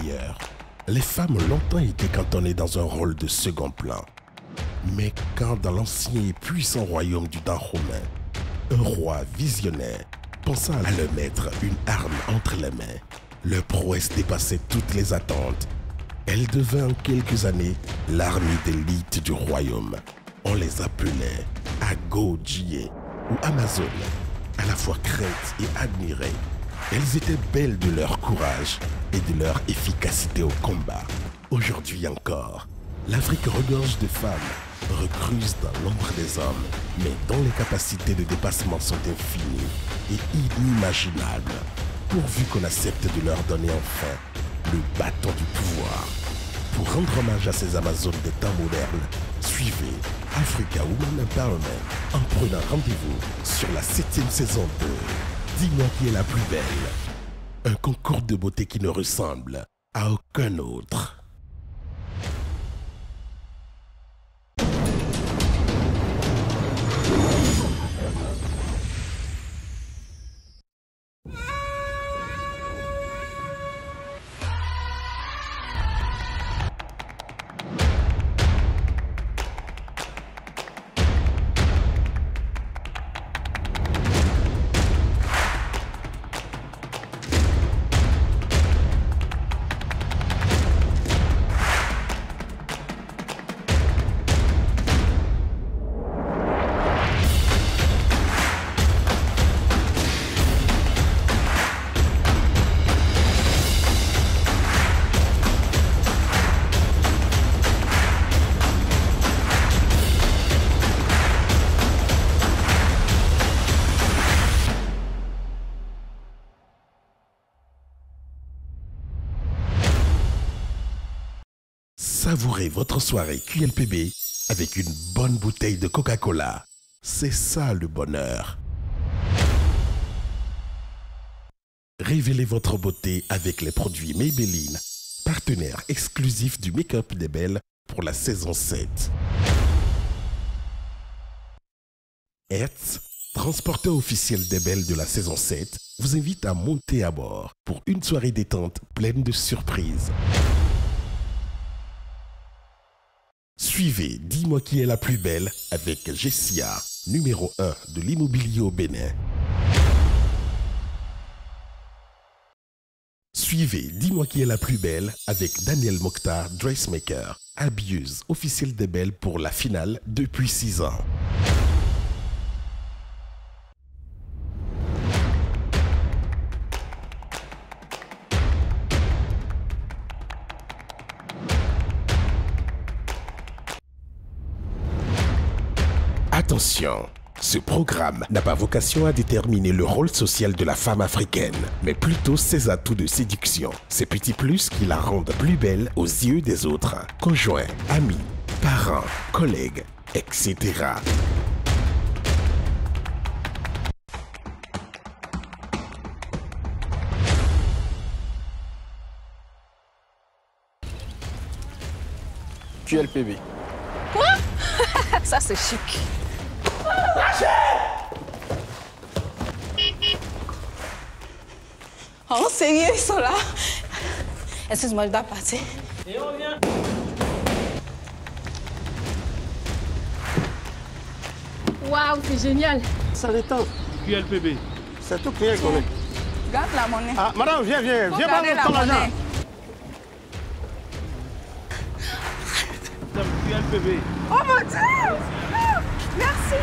ailleurs. Les femmes ont longtemps été cantonnées dans un rôle de second plan. Mais quand dans l'ancien et puissant royaume du Dahomey, un roi visionnaire pensa à leur mettre une arme entre les mains, leur prouesse dépassait toutes les attentes. Elle devint en quelques années l'armée d'élite du royaume. On les appelait Agojie ou Amazones, à la fois craintes et admirées. Elles étaient belles de leur courage et de leur efficacité au combat. Aujourd'hui encore, l'Afrique regorge de femmes, recrues dans l'ombre des hommes, mais dont les capacités de dépassement sont infinies et inimaginables, pourvu qu'on accepte de leur donner enfin le bâton du pouvoir. Pour rendre hommage à ces Amazones des temps modernes, suivez Africa Woman Empowerment en prenant rendez-vous sur la 7e saison de Dis-moi qui est la plus belle. Un concours de beauté qui ne ressemble à aucun autre. Savourez votre soirée QLPB avec une bonne bouteille de Coca-Cola. C'est ça le bonheur. Révélez votre beauté avec les produits Maybelline, partenaire exclusif du make-up des belles pour la saison 7. Hertz, transporteur officiel des belles de la saison 7, vous invite à monter à bord pour une soirée détente pleine de surprises. Suivez Dis-moi qui est la plus belle avec Jessia, numéro 1 de l'immobilier au Bénin. Suivez Dis-moi qui est la plus belle avec Daniel Mokhtar, dressmaker, habilleuse officielle des belles pour la finale depuis 6 ans. Attention, ce programme n'a pas vocation à déterminer le rôle social de la femme africaine, mais plutôt ses atouts de séduction, ces petits plus qui la rendent plus belle aux yeux des autres, conjoints, amis, parents, collègues, etc. QLPB. Quoi? Ça c'est chic. Oh, sérieux, ils sont là. Excuse-moi, je dois partir. Et on vient. Waouh, c'est génial. Ça détend. QLPB. C'est tout client qu'on est. Garde la monnaie. Ah, madame, viens, viens. Viens prendre ton argent. QLPB. Oh mon Dieu! Oh, merci.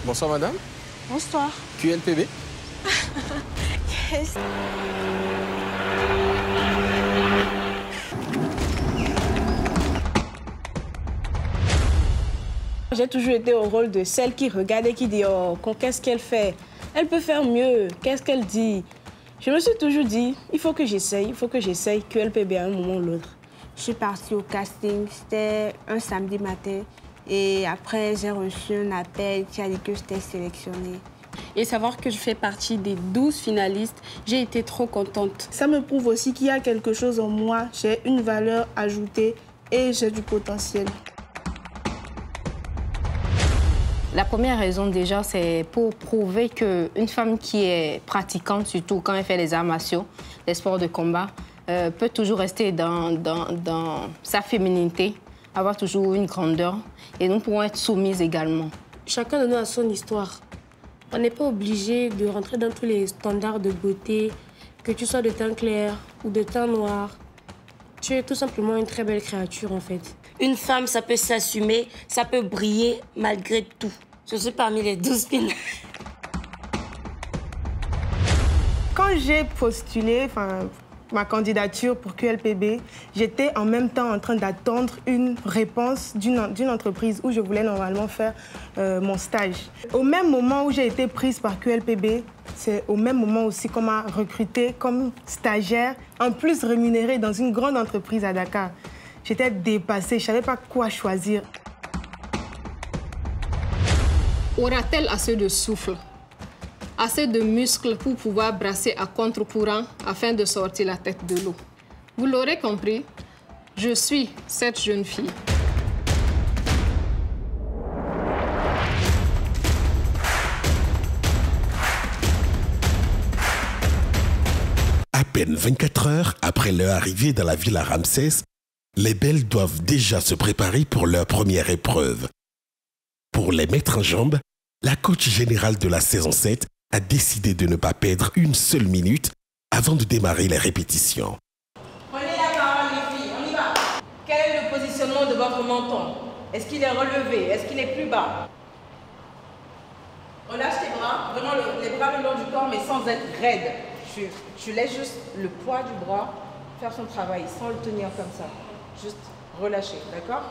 Bonsoir madame. Bonsoir. QLPB. Yes. J'ai toujours été au rôle de celle qui regarde et qui dit oh, qu'est-ce qu'elle fait? Elle peut faire mieux, qu'est-ce qu'elle dit? Je me suis toujours dit, il faut que j'essaye QLPB à un moment ou l'autre. Je suis partie au casting, c'était un samedi matin. Et après, j'ai reçu un appel qui a dit que j'étais sélectionnée. Il Et savoir que je fais partie des 12 finalistes, j'ai été trop contente. Ça me prouve aussi qu'il y a quelque chose en moi, j'ai une valeur ajoutée et j'ai du potentiel. La première raison déjà, c'est pour prouver qu'une femme qui est pratiquante, surtout quand elle fait les arts martiaux, les sports de combat, peut toujours rester dans sa féminité, avoir toujours une grandeur et nous pourrons être soumises également. Chacun de nous a son histoire. On n'est pas obligé de rentrer dans tous les standards de beauté, que tu sois de teint clair ou de teint noir. Tu es tout simplement une très belle créature en fait. Une femme, ça peut s'assumer, ça peut briller malgré tout. Je suis parmi les 12 finalistes. Quand j'ai postulé ma candidature pour QLPB, j'étais en même temps en train d'attendre une réponse d'une entreprise où je voulais normalement faire mon stage. Au même moment où j'ai été prise par QLPB, c'est au même moment aussi qu'on m'a recrutée comme stagiaire, en plus rémunérée dans une grande entreprise à Dakar. J'étais dépassée, je ne savais pas quoi choisir. Aura-t-elle assez de souffle, assez de muscles pour pouvoir brasser à contre-courant afin de sortir la tête de l'eau? Vous l'aurez compris, je suis cette jeune fille. À peine 24 heures après leur arrivée dans la villa Ramsès, les belles doivent déjà se préparer pour leur première épreuve. Pour les mettre en jambes, la coach générale de la saison 7 a décidé de ne pas perdre une seule minute avant de démarrer les répétitions. Prenez la parole les filles, on y va. Quel est le positionnement de votre menton? Est-ce qu'il est relevé? Est-ce qu'il est plus bas? Relâche tes bras, vraiment les bras le long du corps mais sans être raide. Tu laisses juste le poids du bras faire son travail sans le tenir comme ça. Juste relâcher, d'accord?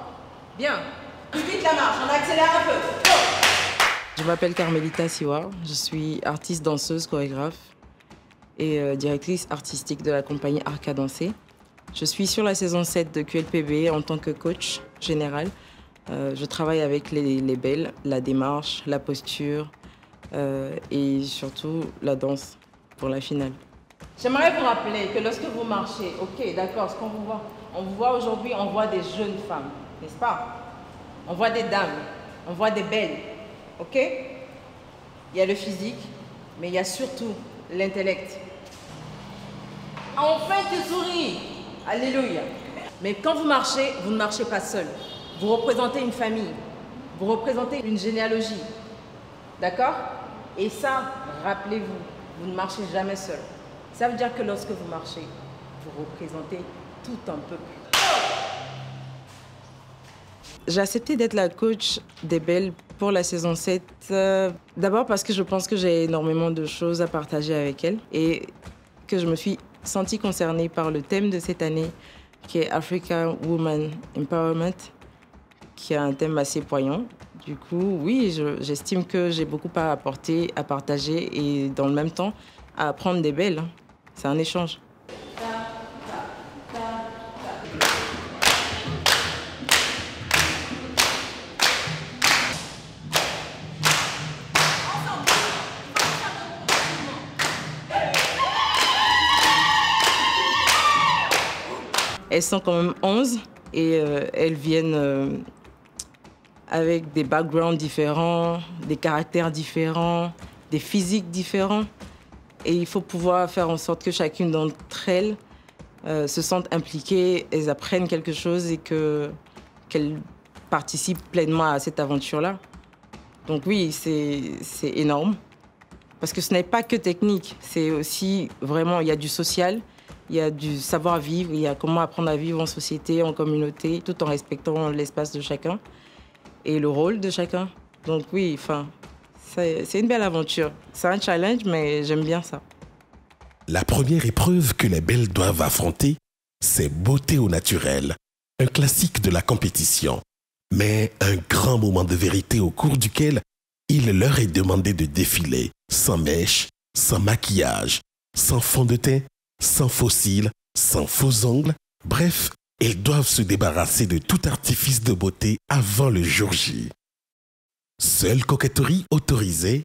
Bien. Plus vite la marche, on accélère un peu. Go! Je m'appelle Carmelita Siwa, je suis artiste, danseuse, chorégraphe et directrice artistique de la compagnie Arc à danser. Je suis sur la saison 7 de QLPB en tant que coach général. Je travaille avec les belles, la démarche, la posture et surtout la danse pour la finale. J'aimerais vous rappeler que lorsque vous marchez, ok, d'accord, ce qu'on vous voit, on vous voit aujourd'hui, on voit des jeunes femmes, n'est-ce pas? On voit des dames, on voit des belles, ok? Il y a le physique, mais il y a surtout l'intellect. Enfin, tu souris! Alléluia! Mais quand vous ne marchez pas seul. Vous représentez une famille, vous représentez une généalogie, d'accord? Et ça, rappelez-vous, vous ne marchez jamais seul. Ça veut dire que lorsque vous marchez, vous représentez tout un peuple. J'ai accepté d'être la coach des belles pour la saison 7. D'abord parce que je pense que j'ai énormément de choses à partager avec elles et que je me suis sentie concernée par le thème de cette année qui est African Woman Empowerment, qui est un thème assez poignant. Du coup, oui, j'estime que j'ai beaucoup à apporter, à partager et dans le même temps à apprendre des belles. C'est un échange. Elles sont quand même 11 et elles viennent avec des backgrounds différents, des caractères différents, des physiques différents. Et il faut pouvoir faire en sorte que chacune d'entre elles se sente impliquée, elles apprennent quelque chose et qu'elles participent pleinement à cette aventure-là. Donc oui, c'est énorme. Parce que ce n'est pas que technique, c'est aussi vraiment, il y a du social, il y a du savoir-vivre, il y a comment apprendre à vivre en société, en communauté, tout en respectant l'espace de chacun et le rôle de chacun. Donc oui, enfin, c'est une belle aventure. C'est un challenge, mais j'aime bien ça. La première épreuve que les belles doivent affronter, c'est beauté au naturel, un classique de la compétition, mais un grand moment de vérité au cours duquel il leur est demandé de défiler sans mèche, sans maquillage, sans fond de teint, sans faux cils, sans faux ongles. Bref, elles doivent se débarrasser de tout artifice de beauté avant le jour J. Seule coquetterie autorisée,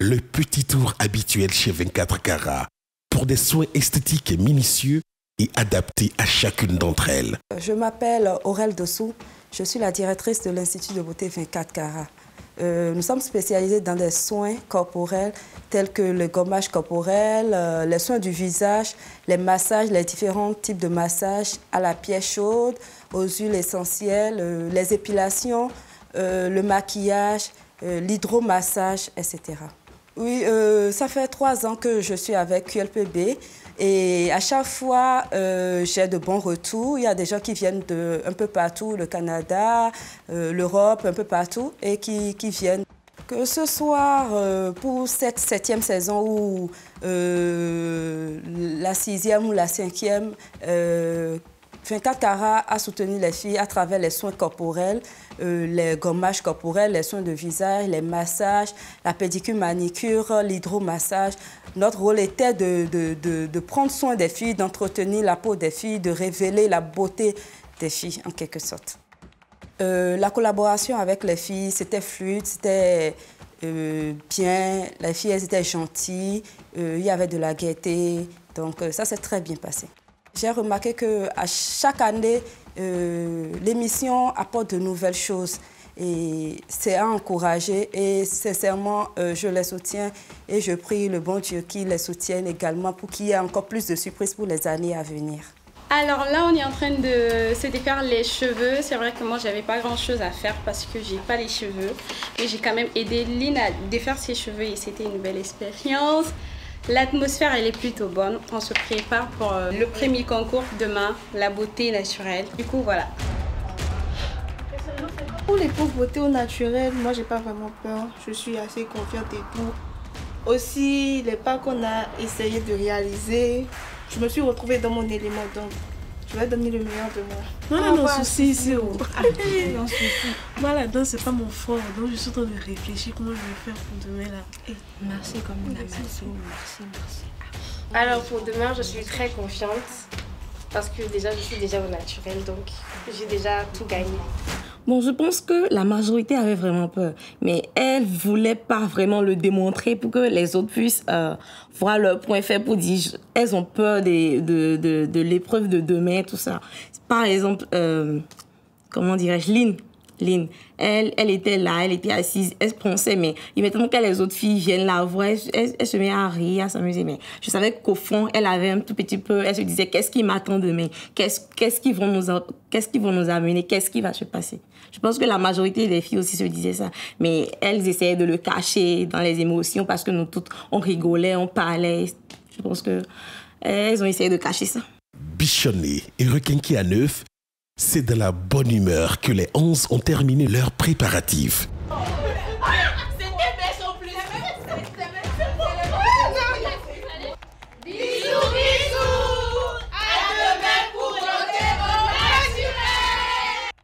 Le petit tour habituel chez 24 carats pour des soins esthétiques et minutieux et adaptés à chacune d'entre elles. Je m'appelle Aurèle Dessous, je suis la directrice de l'Institut de beauté 24 carats. Nous sommes spécialisés dans des soins corporels tels que le gommage corporel, les soins du visage, les massages, les différents types de massages à la pierre chaude, aux huiles essentielles, les épilations, le maquillage, l'hydromassage, etc. Oui, ça fait 3 ans que je suis avec QLPB et à chaque fois, j'ai de bons retours. Il y a des gens qui viennent un peu partout, le Canada, l'Europe, un peu partout, et qui viennent. Que ce soit pour cette 7e saison ou la 6e ou la 5e, 24 carats a soutenu les filles à travers les soins corporels, les gommages corporels, les soins de visage, les massages, la pédicure, manicure, l'hydromassage. Notre rôle était de prendre soin des filles, d'entretenir la peau des filles, de révéler la beauté des filles, en quelque sorte. La collaboration avec les filles, c'était fluide, c'était bien. Les filles, elles étaient gentilles, il y avait de la gaieté, donc ça s'est très bien passé. J'ai remarqué qu'à chaque année, l'émission apporte de nouvelles choses et c'est à encourager et sincèrement, je les soutiens et je prie le bon Dieu qu'il les soutienne également pour qu'il y ait encore plus de surprises pour les années à venir. Alors là, on est en train de se défaire les cheveux. C'est vrai que moi, j'avais pas grand-chose à faire parce que j'ai pas les cheveux. Mais j'ai quand même aidé Lynn à défaire ses cheveux et c'était une belle expérience. L'atmosphère, elle est plutôt bonne. On se prépare pour le premier concours demain, la beauté naturelle. Du coup, voilà. Pour les pauvres beautés au naturel, moi, j'ai pas vraiment peur. Je suis assez confiante et tout. Aussi, les pas qu'on a essayé de réaliser, je me suis retrouvée dans mon élément, donc je vais donner le meilleur de moi. Non, non, souci ici. Non, souci. Moi, la danse, c'est pas mon fort, donc je suis en train de réfléchir comment je vais faire pour demain là. Merci comme une merci. Alors pour demain, je suis très confiante parce que déjà, je suis déjà au naturel, donc j'ai déjà tout gagné. Bon, je pense que la majorité avait vraiment peur, mais elle ne voulait pas vraiment le démontrer pour que les autres puissent voir leur point faible pour dire elles ont peur de l'épreuve de demain, tout ça. Par exemple, comment dirais-je, Lynn, elle était là, elle était assise, elle pensait, mais maintenant que les autres filles viennent la voir, elle se met à rire, à s'amuser. Mais je savais qu'au fond, elle avait un tout petit peu, elle se disait, qu'est-ce qui m'attend demain? Qu'est-ce qu'ils vont nous amener? Qu'est-ce qui va se passer? Je pense que la majorité des filles aussi se disaient ça. Mais elles essayaient de le cacher dans les émotions parce que nous toutes, on rigolait, on parlait. Je pense qu'elles ont essayé de cacher ça. Bichonnés et requinqués à neuf, c'est de la bonne humeur que les 11 ont terminé leurs préparatifs.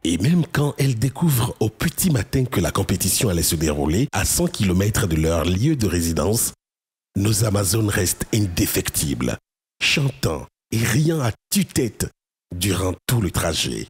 Et même quand elles découvrent au petit matin que la compétition allait se dérouler à 100 km de leur lieu de résidence, nos Amazones restent indéfectibles, chantant et riant à tue-tête durant tout le trajet.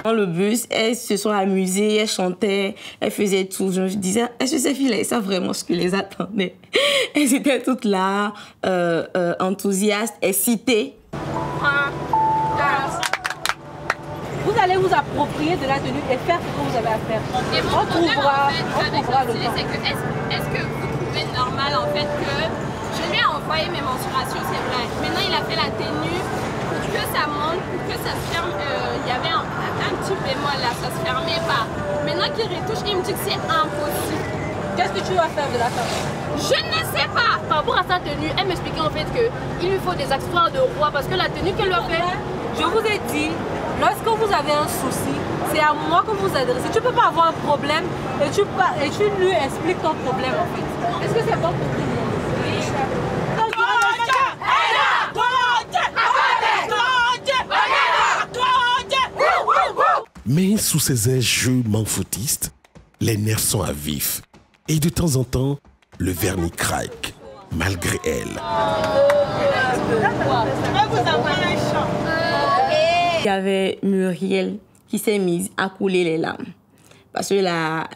Dans le bus, elles se sont amusées, elles chantaient, elles faisaient tout. Je me disais, est-ce que ces filles-là, elles savent vraiment ce qui les attendait? Elles étaient toutes là, enthousiastes, excitées. Vous allez vous approprier de la tenue et faire ce que vous avez à faire. Et on trouvera le temps. Est-ce que vous trouvez normal en fait que je lui ai envoyé mes mensurations, c'est vrai. Maintenant il a fait la tenue pour que ça monte, pour que ça se ferme. Il y avait un petit bémol là, ça se fermait pas. Maintenant qu'il retouche, il me dit que c'est impossible. Qu'est-ce que tu vas faire de la tenue? Je ne sais pas. Par rapport à sa tenue, elle m'expliquait en fait qu'il lui faut des accessoires de roi parce que la tenue qu'elle lui a fait, je vous ai dit, lorsque vous avez un souci, c'est à moi que vous adressez. Tu ne peux pas avoir un problème et tu lui expliques ton problème en fait. Est-ce que c'est bon pour tout le monde? Mais sous ces jeux manfoutistes, les nerfs sont à vif. Et de temps en temps, le vernis craque. malgré elle. Il y avait Muriel qui s'est mise à couler les larmes. Parce que la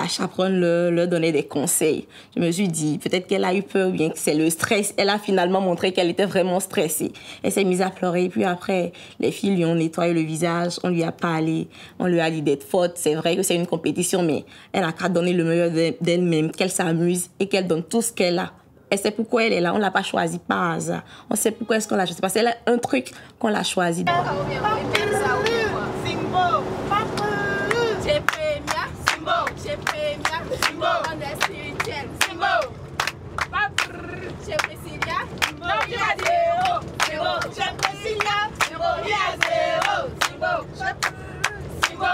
chaperonne leur donnait des conseils. Je me suis dit, peut-être qu'elle a eu peur ou bien que c'est le stress. Elle a finalement montré qu'elle était vraiment stressée. Elle s'est mise à pleurer. Puis après, les filles lui ont nettoyé le visage. On lui a parlé. On lui a dit d'être forte. C'est vrai que c'est une compétition, mais elle a qu'à donner le meilleur d'elle-même, qu'elle s'amuse et qu'elle donne tout ce qu'elle a. Et c'est pourquoi elle est là. On ne l'a pas choisie par hasard. On sait pourquoi est-ce qu'on l'a choisie. Parce qu'elle a un truc qu'on l'a choisi. J'ai Premia, Simbo, on est spirituel, Simbo. J'ai Priscilla, Simbo, il y a zéro, Simbo. J'ai Priscilla, Simbo, il y a zéro, Simbo. Simbo,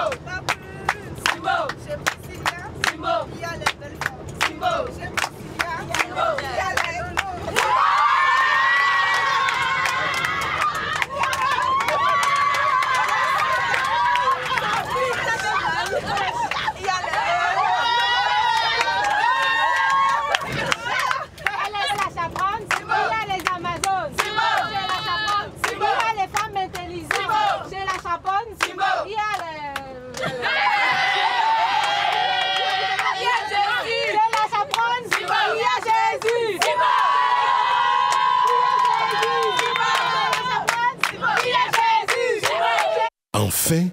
Simbo, j'ai Priscilla, Simbo, il y a les belles femmes, Simbo. J'ai Priscilla, Simbo, il y a les Enfin,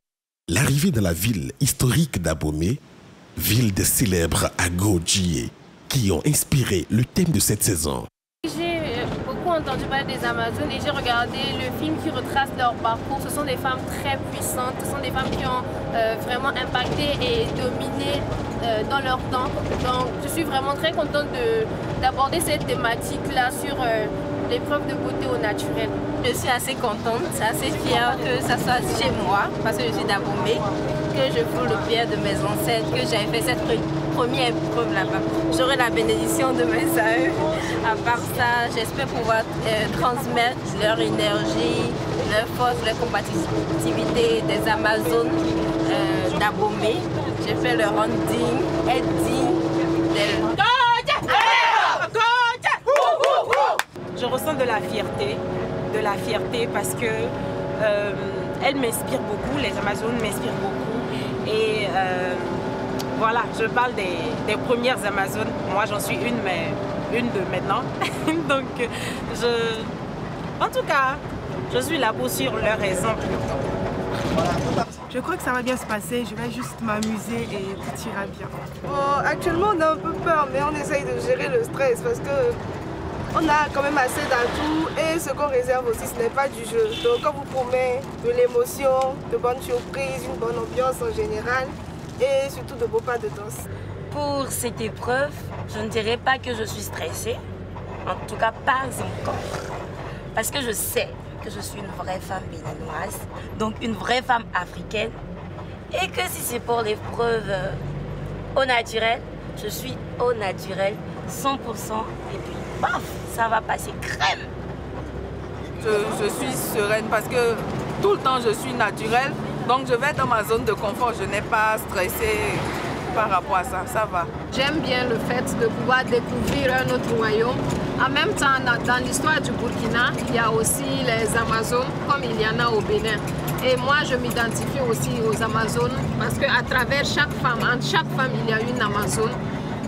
l'arrivée dans la ville historique d'Abomey, ville des célèbres Agodjié, qui ont inspiré le thème de cette saison. J'ai beaucoup entendu parler des Amazones et j'ai regardé le film qui retrace leur parcours. Ce sont des femmes très puissantes, ce sont des femmes qui ont vraiment impacté et dominé dans leur temps. Donc je suis vraiment très contente d'aborder cette thématique-là sur l'épreuve de beauté au naturel. Je suis assez contente, assez fière que ça soit chez moi, parce que je suis d'Abomey, que je foule le pierre de mes ancêtres, que j'avais fait cette première épreuve là-bas. J'aurai la bénédiction de mes sœurs. À part ça, j'espère pouvoir transmettre leur énergie, leur force, leur combativité des Amazones d'Abomey. J'ai fait leur rendre digne, être digne d'elles. Je ressens de la fierté parce que elles m'inspirent beaucoup, les Amazones m'inspirent beaucoup. Et voilà, je parle des premières Amazones. Moi, j'en suis une, mais une de maintenant. Donc, en tout cas, je suis là pour suivre leur exemple. Je crois que ça va bien se passer, je vais juste m'amuser et tout ira bien. Bon, actuellement, on a un peu peur, mais on essaye de gérer le stress parce que on a quand même assez d'atouts et ce qu'on réserve aussi, ce n'est pas du jeu. Donc on vous promet de l'émotion, de bonnes surprises, une bonne ambiance en général et surtout de beaux pas de danse. Pour cette épreuve, je ne dirais pas que je suis stressée, en tout cas pas encore. Parce que je sais que je suis une vraie femme béninoise, donc une vraie femme africaine. Et que si c'est pour l'épreuve au naturel, je suis au naturel 100% et puis paf, ça va passer crème. Je suis sereine parce que tout le temps je suis naturelle, donc je vais être dans ma zone de confort, je n'ai pas stressé par rapport à ça, ça va. J'aime bien le fait de pouvoir découvrir un autre royaume. En même temps, dans l'histoire du Burkina, il y a aussi les Amazones, comme il y en a au Bénin. Et moi, je m'identifie aussi aux Amazones parce qu'à travers chaque femme, entre chaque femme, il y a une Amazone.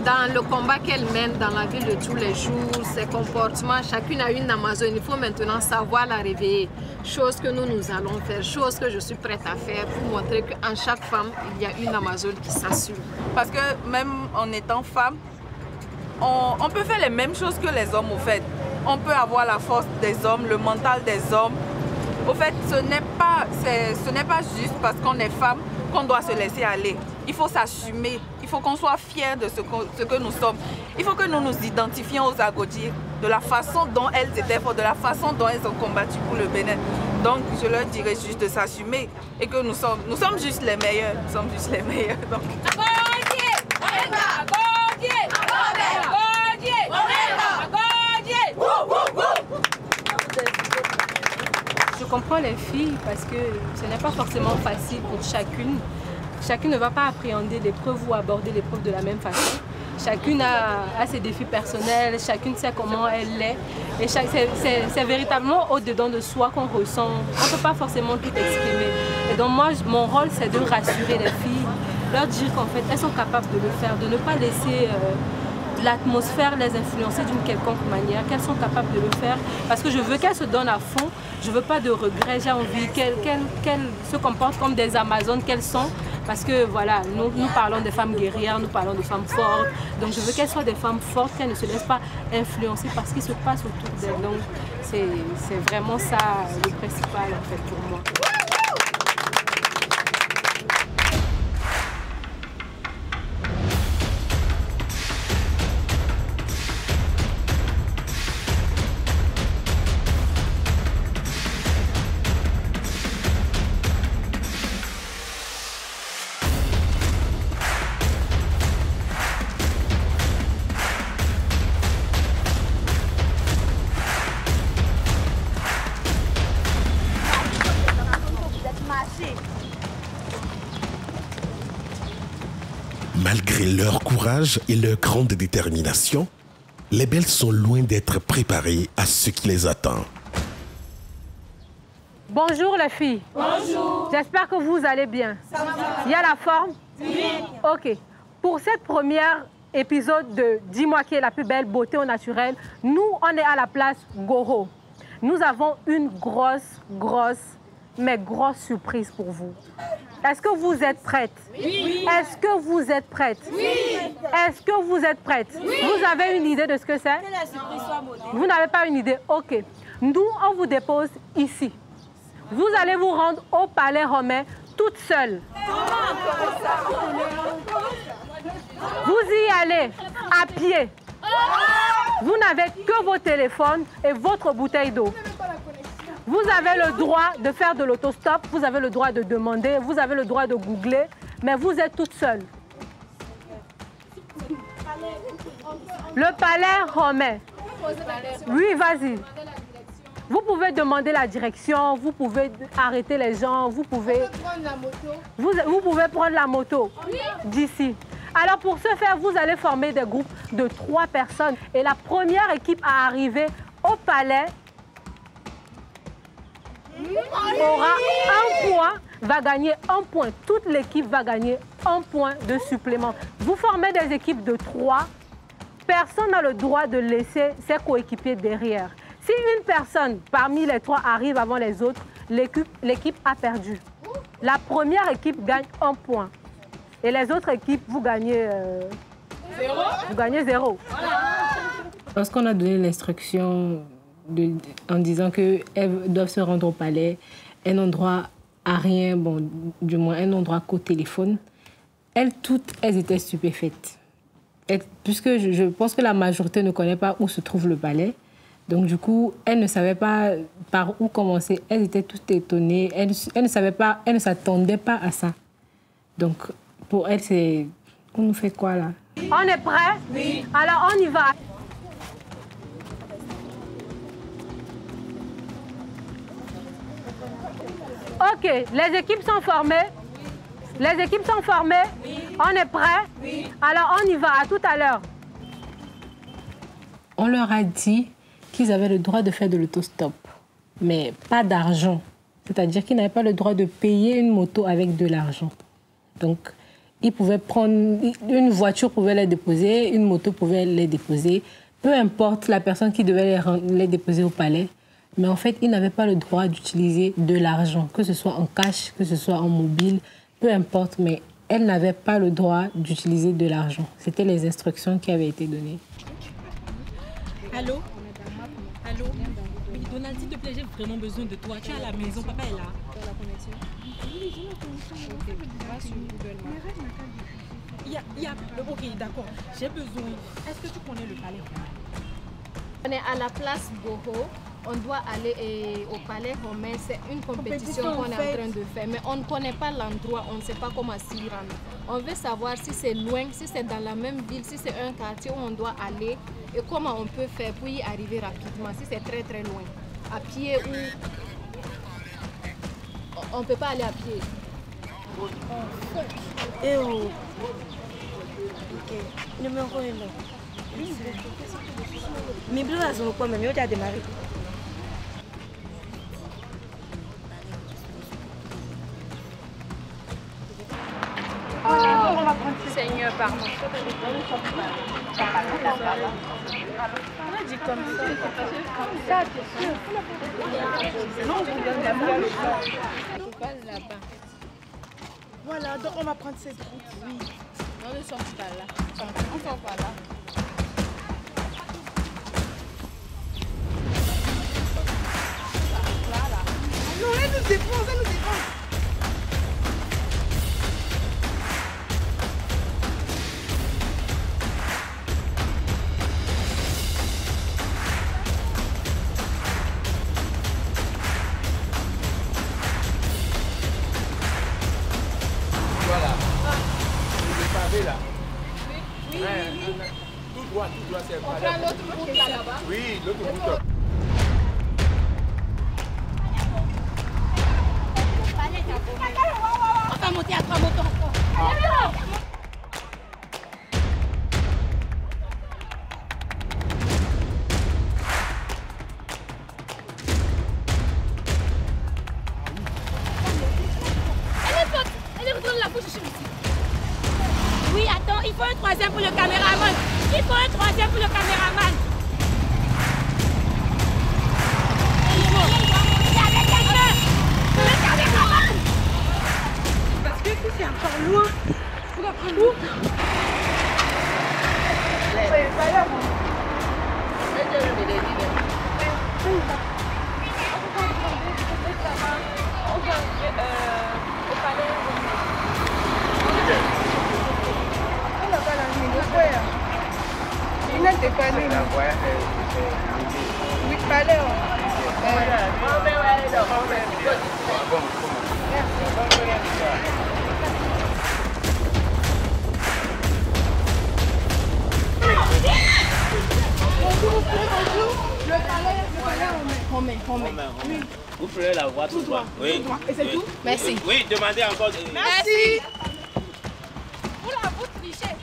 Dans le combat qu'elle mène dans la vie de tous les jours, ses comportements, chacune a une Amazone. Il faut maintenant savoir la réveiller. Chose que nous allons faire, chose que je suis prête à faire pour montrer qu'en chaque femme, il y a une Amazone qui s'assume. Parce que même en étant femme, on peut faire les mêmes choses que les hommes au fait. On peut avoir la force des hommes, le mental des hommes. Au fait, ce n'est pas juste parce qu'on est femme qu'on doit se laisser aller. Il faut s'assumer, il faut qu'on soit fiers de ce que nous sommes. Il faut que nous nous identifions aux Agodjié de la façon dont elles étaient fortes, de la façon dont elles ont combattu pour le Bénin. Donc je leur dirais juste de s'assumer et que nous sommes juste les meilleurs. Nous sommes juste les meilleurs. Donc. Je comprends les filles parce que ce n'est pas forcément facile pour chacune. Chacune ne va pas appréhender l'épreuve ou aborder l'épreuve de la même façon. Chacune a ses défis personnels, chacune sait comment elle est. Et c'est véritablement au-dedans de soi qu'on ressent. On ne peut pas forcément tout exprimer. Et donc moi, mon rôle, c'est de rassurer les filles, leur dire qu'en fait, elles sont capables de le faire, de ne pas laisser l'atmosphère les influencer d'une quelconque manière, qu'elles sont capables de le faire. Parce que je veux qu'elles se donnent à fond, je ne veux pas de regrets, j'ai envie qu'elles se comportent comme des Amazones qu'elles sont. Parce que voilà, nous parlons des femmes guerrières, nous parlons de femmes fortes. Donc je veux qu'elles soient des femmes fortes, qu'elles ne se laissent pas influencer par ce qui se passe autour d'elles. Donc c'est vraiment ça le principal en fait pour moi. Malgré leur courage et leur grande détermination, les belles sont loin d'être préparées à ce qui les attend. Bonjour les filles. Bonjour. J'espère que vous allez bien. Il y a la forme? Oui. Ok. Pour cette première épisode de Dis-moi qui est la plus belle beauté au naturel, nous, on est à la place Goro. Nous avons une grosse surprise pour vous. Est-ce que vous êtes prêtes? Oui. Est-ce que vous êtes prêtes? Oui. Est-ce que vous êtes prêtes? Oui. Vous avez une idée de ce que c'est? Vous n'avez pas une idée? Ok. Nous, on vous dépose ici. Vous allez vous rendre au Palais Romain toute seule. Vous y allez à pied. Vous n'avez que vos téléphones et votre bouteille d'eau. Vous avez le droit de faire de l'autostop, vous avez le droit de demander, vous avez le droit de googler, mais vous êtes toute seule. Le Palais Romain. Oui, vas-y. Vous pouvez demander la direction, vous pouvez arrêter les gens, vous pouvez prendre la moto d'ici. Alors pour ce faire, vous allez former des groupes de 3 personnes. Et la première équipe à arriver au palais aura 1 point, va gagner 1 point. Toute l'équipe va gagner 1 point de supplément. Vous formez des équipes de 3. Personne n'a le droit de laisser ses coéquipiers derrière. Si une personne parmi les 3 arrive avant les autres, l'équipe a perdu. La première équipe gagne 1 point. Et les autres équipes, vous gagnez 0. Vous gagnez 0. Lorsqu'on a donné l'instruction en disant qu'elles doivent se rendre au palais, elles n'ont droit à rien, bon, du moins elles n'ont droit qu'au téléphone, toutes, elles étaient stupéfaites. Puisque je pense que la majorité ne connaît pas où se trouve le palais, donc du coup, elles ne savaient pas par où commencer. Elles étaient toutes étonnées, elles ne savaient pas, elles ne s'attendaient pas à ça. Donc pour elles, c'est... On nous fait quoi là? On est prêts? Oui. Alors on y va. Ok, les équipes sont formées. Les équipes sont formées. Oui. On est prêts? Oui. Alors on y va, à tout à l'heure. On leur a dit qu'ils avaient le droit de faire de l'autostop, mais pas d'argent. C'est-à-dire qu'ils n'avaient pas le droit de payer une moto avec de l'argent. Donc, ils pouvaient prendre... Une voiture pouvait les déposer, une moto pouvait les déposer. Peu importe la personne qui devait les déposer au palais. Mais en fait, ils n'avaient pas le droit d'utiliser de l'argent, que ce soit en cash, que ce soit en mobile, peu importe. Mais elles n'avaient pas le droit d'utiliser de l'argent. C'était les instructions qui avaient été données. Allô? Allô? Oui, Donald, s'il te plaît, j'ai vraiment besoin de toi. Tu es à la maison, papa est là. Ok, d'accord. J'ai besoin. Est-ce que tu connais le palais? On est à la place Goro. On doit aller au palais romain. C'est une compétition qu'on est en train de faire. Mais on ne connaît pas l'endroit. On ne sait pas comment s'y rendre. On veut savoir si c'est loin, si c'est dans la même ville, si c'est un quartier où on doit aller et comment on peut faire pour y arriver rapidement. Si c'est très très loin. À pied ou... On ne peut pas aller à pied. Numéro 1. Mais bleu à son quoi, mais mieux déjà démarré. On va prendre Seigneur, pardon. On a dit comme ça. Non, on donne la main. Là-bas. Voilà, donc on va prendre cette route. Oui. On ne sort pas là. On ne sort pas là. Non, elle nous défonce, elle nous défonce. Voilà. Le pavé là. Oui. Tout droit, c'est on prend l'autre route là-bas. Oui, l'autre route. On va monter à 3 motos encore. Elle est retournée la bouche ici. Oui, attends, il faut un troisième pour le caméraman. Il faut un troisième pour le caméraman. Parce que c'est encore loin. Pour la prendre où? C'est pas là. On va au palais. On n'a pas la ligne, le frère. Il n'était pas né. Oui, palais. Le palais, on met. Oui. Vous prenez la voie tout droit. Oui. Et c'est tout? Merci. Oui, demandez encore. Merci. Oula, vous trichez.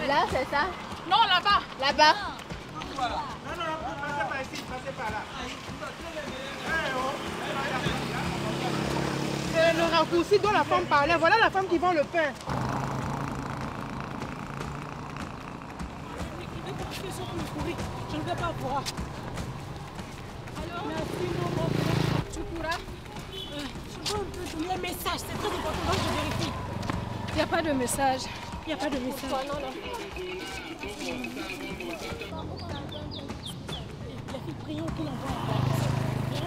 Là, c'est ça? Non, là-bas. Là-bas. Non, passez par ici, passez par là. C'est le raccourci dont la femme parlait. Voilà la femme qui vend le pain. Je ne vais pas voir. Alors, merci, maman. Tu pourras? Je veux un peu donner un message, c'est très important, donc je vérifie. Il n'y a pas de message. Il n'y a pas de message. Non, non. La fille, prions qu'il envoie la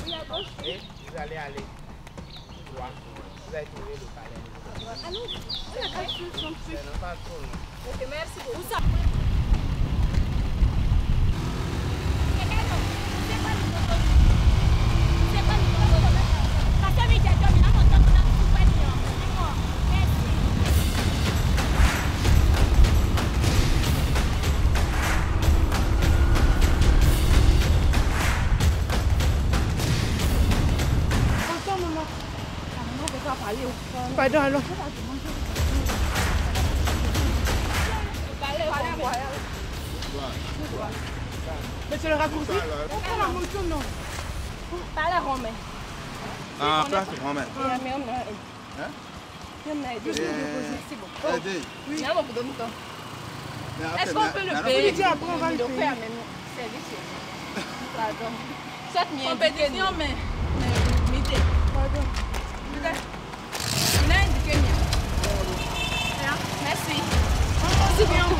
Oui, à gauche. Et vous allez aller droit. Vous allez trouver le palais. Allô? On n'a pas de soucis non plus. C'est pas trop. Ok, merci beaucoup. Où ça? Pardon, alors. Mais c'est le raccourci. On prend la moto, non. Pas la romaine. Ah, place romaine. Est-ce qu'on peut le payer? On va le payer. Pardon. Cette compétition, mais m'aider. Pardon. Merci. C'est bien vous.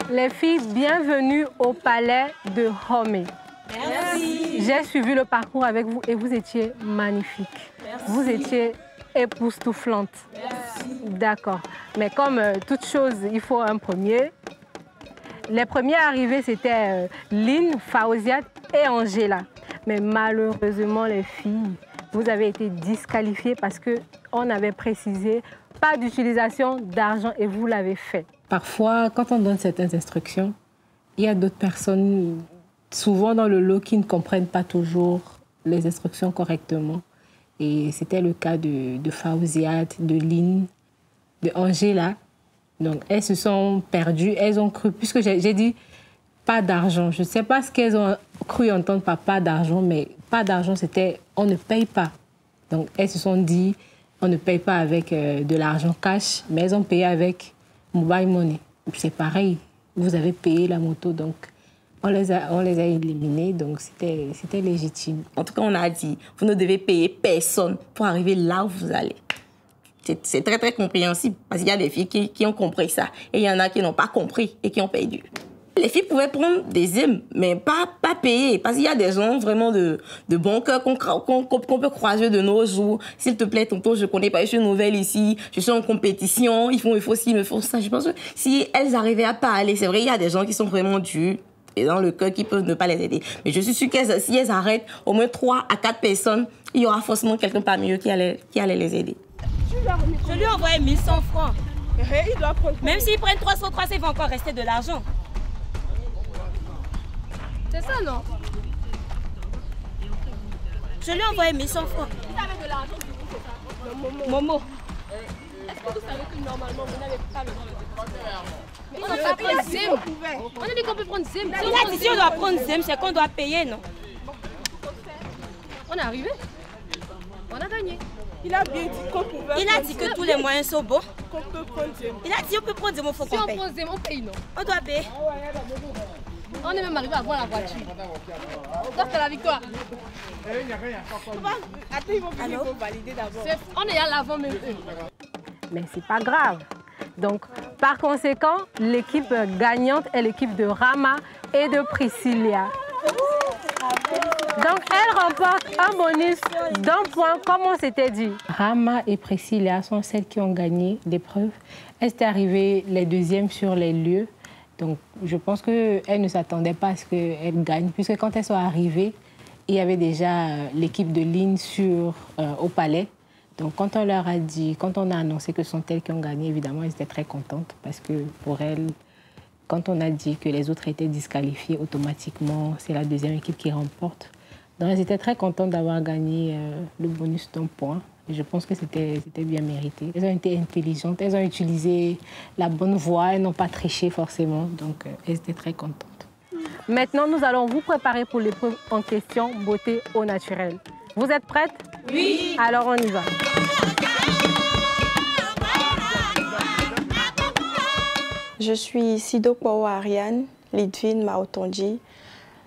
Les filles, bienvenue au palais de Homé. Merci. J'ai suivi le parcours avec vous et vous étiez magnifiques. Merci. Vous étiez époustouflantes. D'accord. Mais comme toute chose, il faut un premier. Les premiers arrivés, c'était Lynn, Fawziat et Angela. Mais malheureusement, les filles, vous avez été disqualifiées parce qu'on avait précisé pas d'utilisation d'argent et vous l'avez fait. Parfois, quand on donne certaines instructions, il y a d'autres personnes, souvent dans le lot, qui ne comprennent pas toujours les instructions correctement. Et c'était le cas de Fawziat, de Lynn, de Angela. Donc, elles se sont perdues, elles ont cru, puisque j'ai dit pas d'argent. Je ne sais pas ce qu'elles ont cru entendre par pas d'argent, mais pas d'argent, c'était on ne paye pas. Donc, elles se sont dit on ne paye pas avec de l'argent cash, mais elles ont payé avec mobile money. C'est pareil, vous avez payé la moto, donc on les a éliminés, donc c'était légitime. En tout cas, on a dit, vous ne devez payer personne pour arriver là où vous allez. C'est très, très compréhensible, parce qu'il y a des filles qui ont compris ça, et il y en a qui n'ont pas compris et qui ont perdu. Les filles pouvaient prendre des îles, mais pas payer, parce qu'il y a des gens vraiment de bon cœur qu'on peut croiser de nos jours. S'il te plaît, tonton, je connais pas, je suis nouvelle ici, je suis en compétition, il faut ci, il me faut ça. Je pense que si elles arrivaient à parler, c'est vrai, il y a des gens qui sont vraiment durs et dans le cœur qui peuvent ne pas les aider. Mais je suis sûre que si elles arrêtent au moins 3 à 4 personnes, il y aura forcément quelqu'un parmi eux qui allait les aider. Je lui ai envoyé 1100 francs. Même s'ils prennent 300, il va encore rester de l'argent. C'est ça, non? Je lui ai envoyé 1100 francs. Vous avez de l'argent sur vous, c'est ça? Momo. Est-ce que vous savez que normalement, vous n'avez pas le droit de prendre? On a pris Zim. On a dit qu'on peut prendre Zim. Il a dit si on doit prendre Zim, c'est qu'on doit payer, non? On est arrivé. On a gagné. Il a bien dit qu'on pouvait. Il a dit que tous les moyens sont bons. Qu'on peut prendre Zim. Il a dit on peut prendre Zim, il faut qu'on paye. Si on prend Zim, on paye, non? On doit payer. On est même arrivé à voir la voiture. Ça, c'est la victoire. Attends, ils vont venir pour valider d'abord. On est à l'avant même. Mais c'est pas grave. Donc, par conséquent, l'équipe gagnante est l'équipe de Rama et de Priscilla. Donc, elle remporte un bonus d'1 point, comme on s'était dit. Rama et Priscilla sont celles qui ont gagné l'épreuve. Elles étaient arrivées les deuxièmes sur les lieux. Donc, je pense qu'elles ne s'attendaient pas à ce qu'elles gagnent, puisque quand elles sont arrivées, il y avait déjà l'équipe de ligne au palais. Donc, quand on leur a dit, quand on a annoncé que ce sont elles qui ont gagné, évidemment, elles étaient très contentes, parce que pour elles, quand on a dit que les autres étaient disqualifiés, automatiquement, c'est la deuxième équipe qui remporte. Donc, elles étaient très contentes d'avoir gagné le bonus d'1 point. Et je pense que c'était bien mérité. Elles ont été intelligentes, elles ont utilisé la bonne voie, elles n'ont pas triché forcément. Donc, elles étaient très contentes. Maintenant, nous allons vous préparer pour l'épreuve en question, beauté au naturel. Vous êtes prêtes? Oui. Alors, on y va. Je suis Sido Kwawa Ariane, Lidvine Maotonji,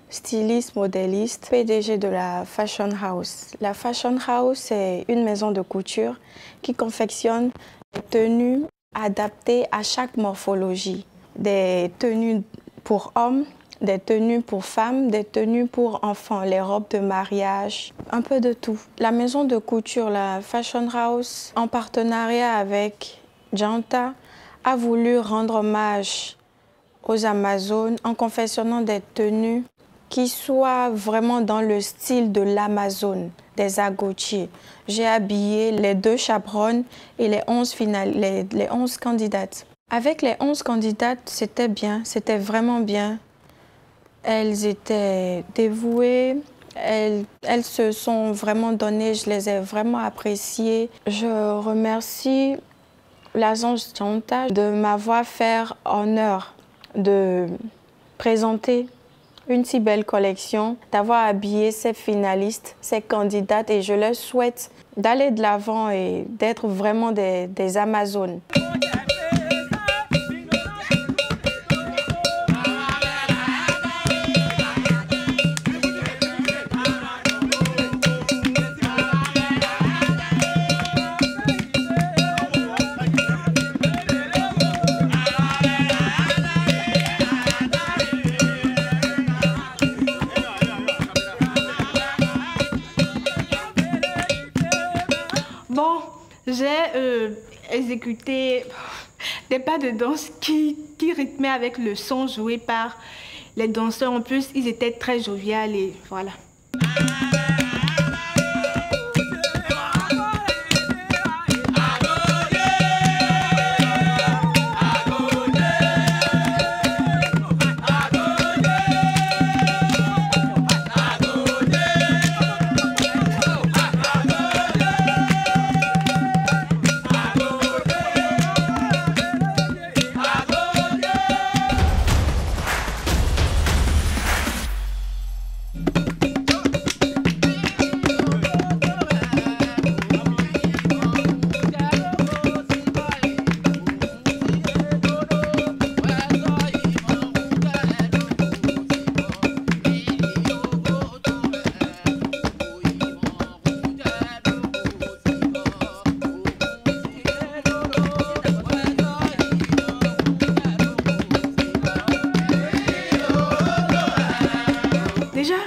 styliste, modéliste, PDG de la Fashion House. La Fashion House, c'est une maison de couture qui confectionne des tenues adaptées à chaque morphologie. Des tenues pour hommes, des tenues pour femmes, des tenues pour enfants, les robes de mariage, un peu de tout. La maison de couture, la Fashion House, en partenariat avec Janta, a voulu rendre hommage aux Amazones en confectionnant des tenues qui soient vraiment dans le style de l'Amazone, des agotiers. J'ai habillé les 2 chaperones et les 11 candidates. Avec les 11 candidates, c'était bien, c'était vraiment bien. Elles étaient dévouées, elles se sont vraiment données, je les ai vraiment appréciées. Je remercie l'agence Janta de m'avoir fait honneur de présenter une si belle collection, d'avoir habillé ces finalistes, ces candidates, et je leur souhaite d'aller de l'avant et d'être vraiment des Amazones. J'ai exécuté des pas de danse qui rythmaient avec le son joué par les danseurs. En plus, ils étaient très joviales et voilà.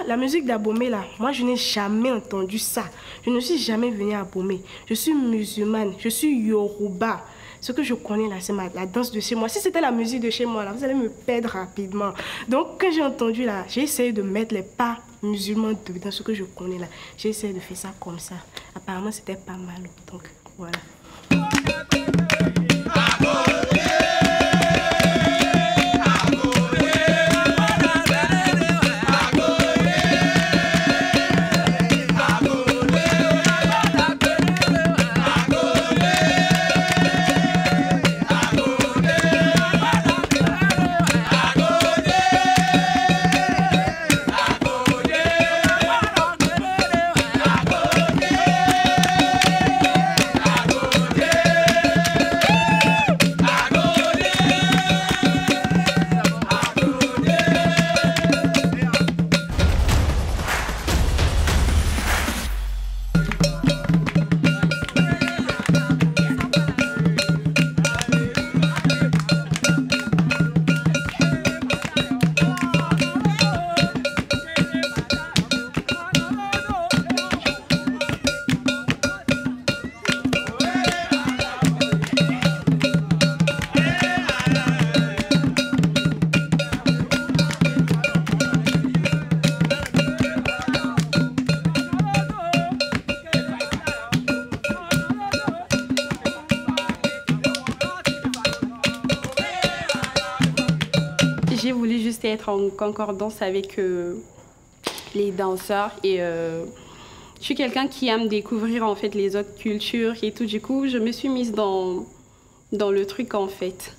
La musique d'Abomey, là, moi je n'ai jamais entendu ça. Je ne suis jamais venue à Abomey. Je suis musulmane, je suis Yoruba. Ce que je connais là, c'est la danse de chez moi. Si c'était la musique de chez moi, là, vous allez me perdre rapidement. Donc quand j'ai entendu là, j'ai essayé de mettre les pas musulmans dans ce que je connais là. J'ai essayé de faire ça comme ça. Apparemment, c'était pas mal. Donc voilà. j'ai voulu juste être en concordance avec les danseurs et je suis quelqu'un qui aime découvrir en fait les autres cultures et tout. Du coup, je me suis mise dans le truc en fait.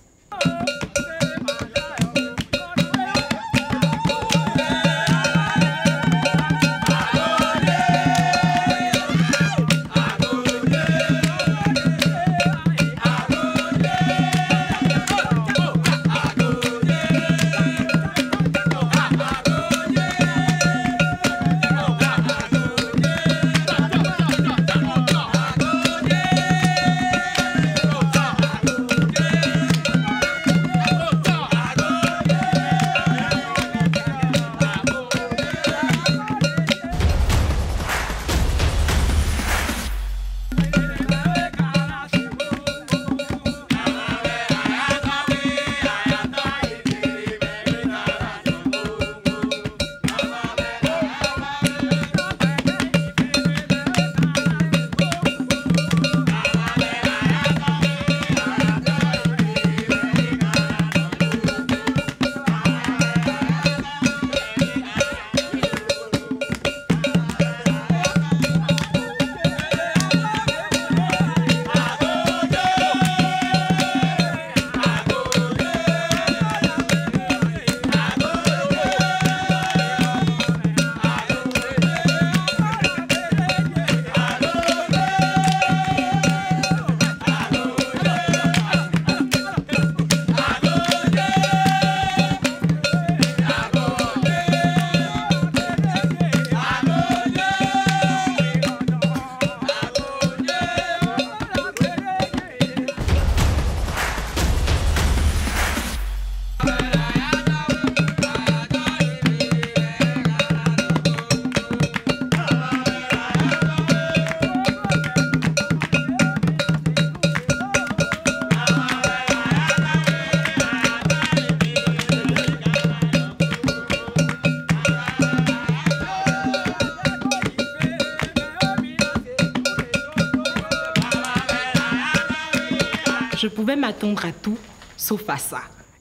Je pouvais m'attendre à tout, sauf à ça.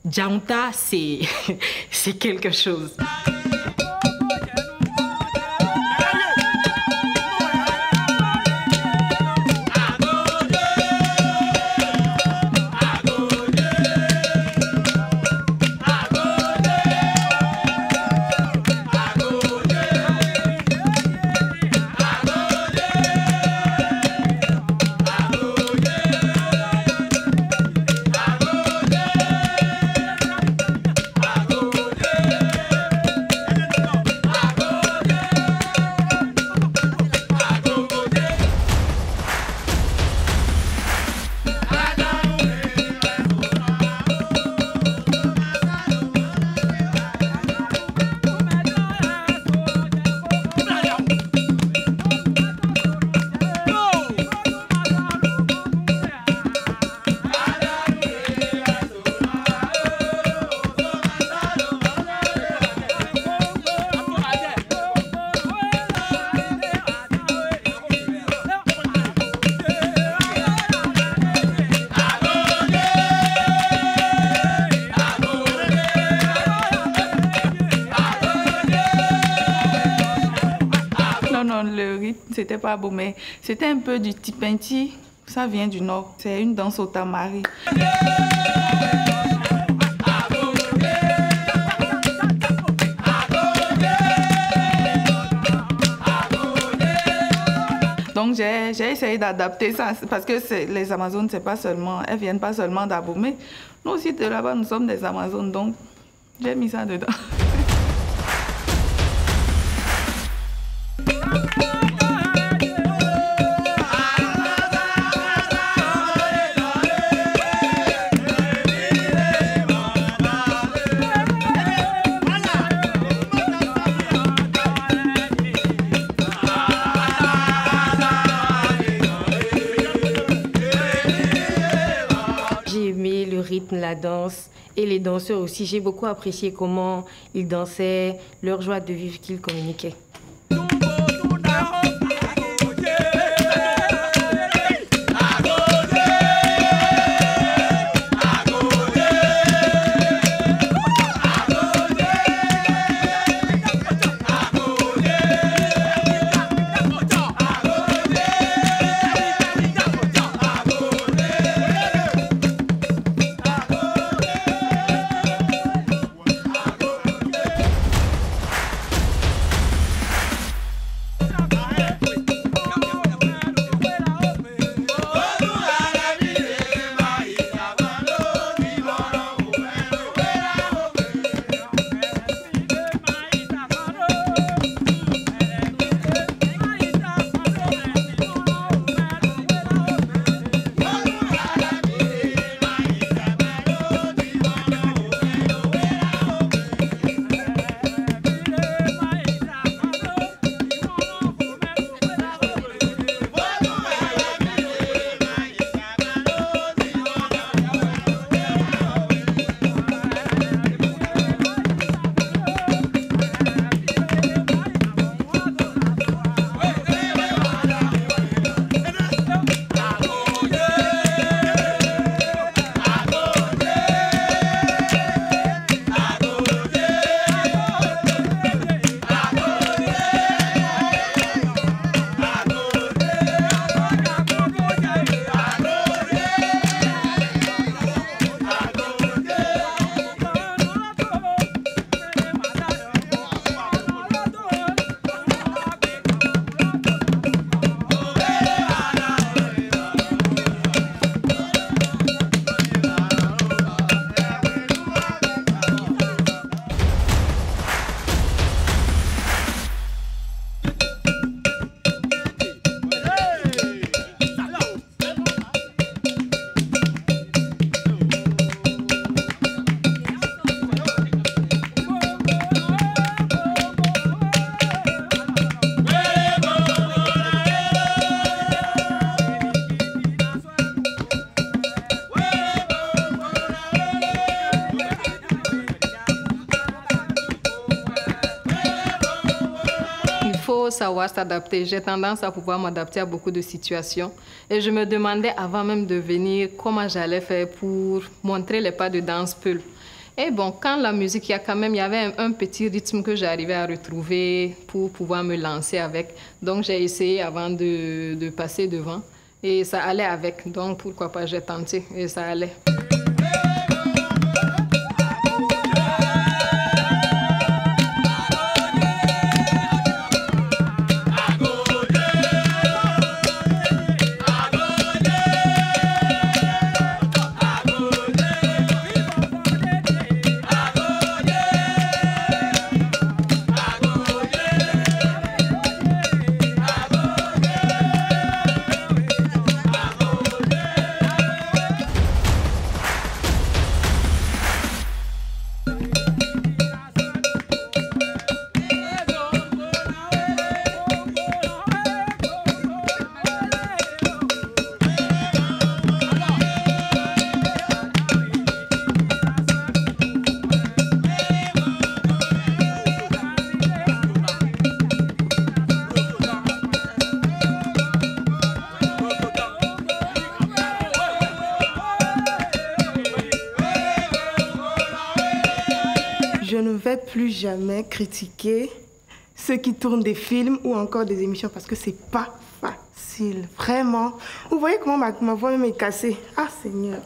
Djaounta, c'est quelque chose. Le rythme, c'était pas beau, mais c'était un peu du tipinti. Ça vient du nord. C'est une danse au tamari. Donc j'ai essayé d'adapter ça parce que les Amazones, c'est pas seulement, elles viennent pas seulement d'Abomey. Nous aussi de là-bas, nous sommes des Amazones, donc j'ai mis ça dedans. La danse et les danseurs aussi. J'ai beaucoup apprécié comment ils dansaient, leur joie de vivre qu'ils communiquaient. savoir s'adapter. J'ai tendance à pouvoir m'adapter à beaucoup de situations. Et je me demandais avant même de venir comment j'allais faire pour montrer les pas de danse Peul. Et bon, quand la musique, il y avait un petit rythme que j'arrivais à retrouver pour pouvoir me lancer avec. Donc j'ai essayé avant de passer devant et ça allait avec. Donc pourquoi pas, j'ai tenté et ça allait. Je ne vais plus jamais critiquer ceux qui tournent des films ou encore des émissions parce que c'est pas facile, vraiment. Vous voyez comment ma voix même est cassée. Ah Seigneur.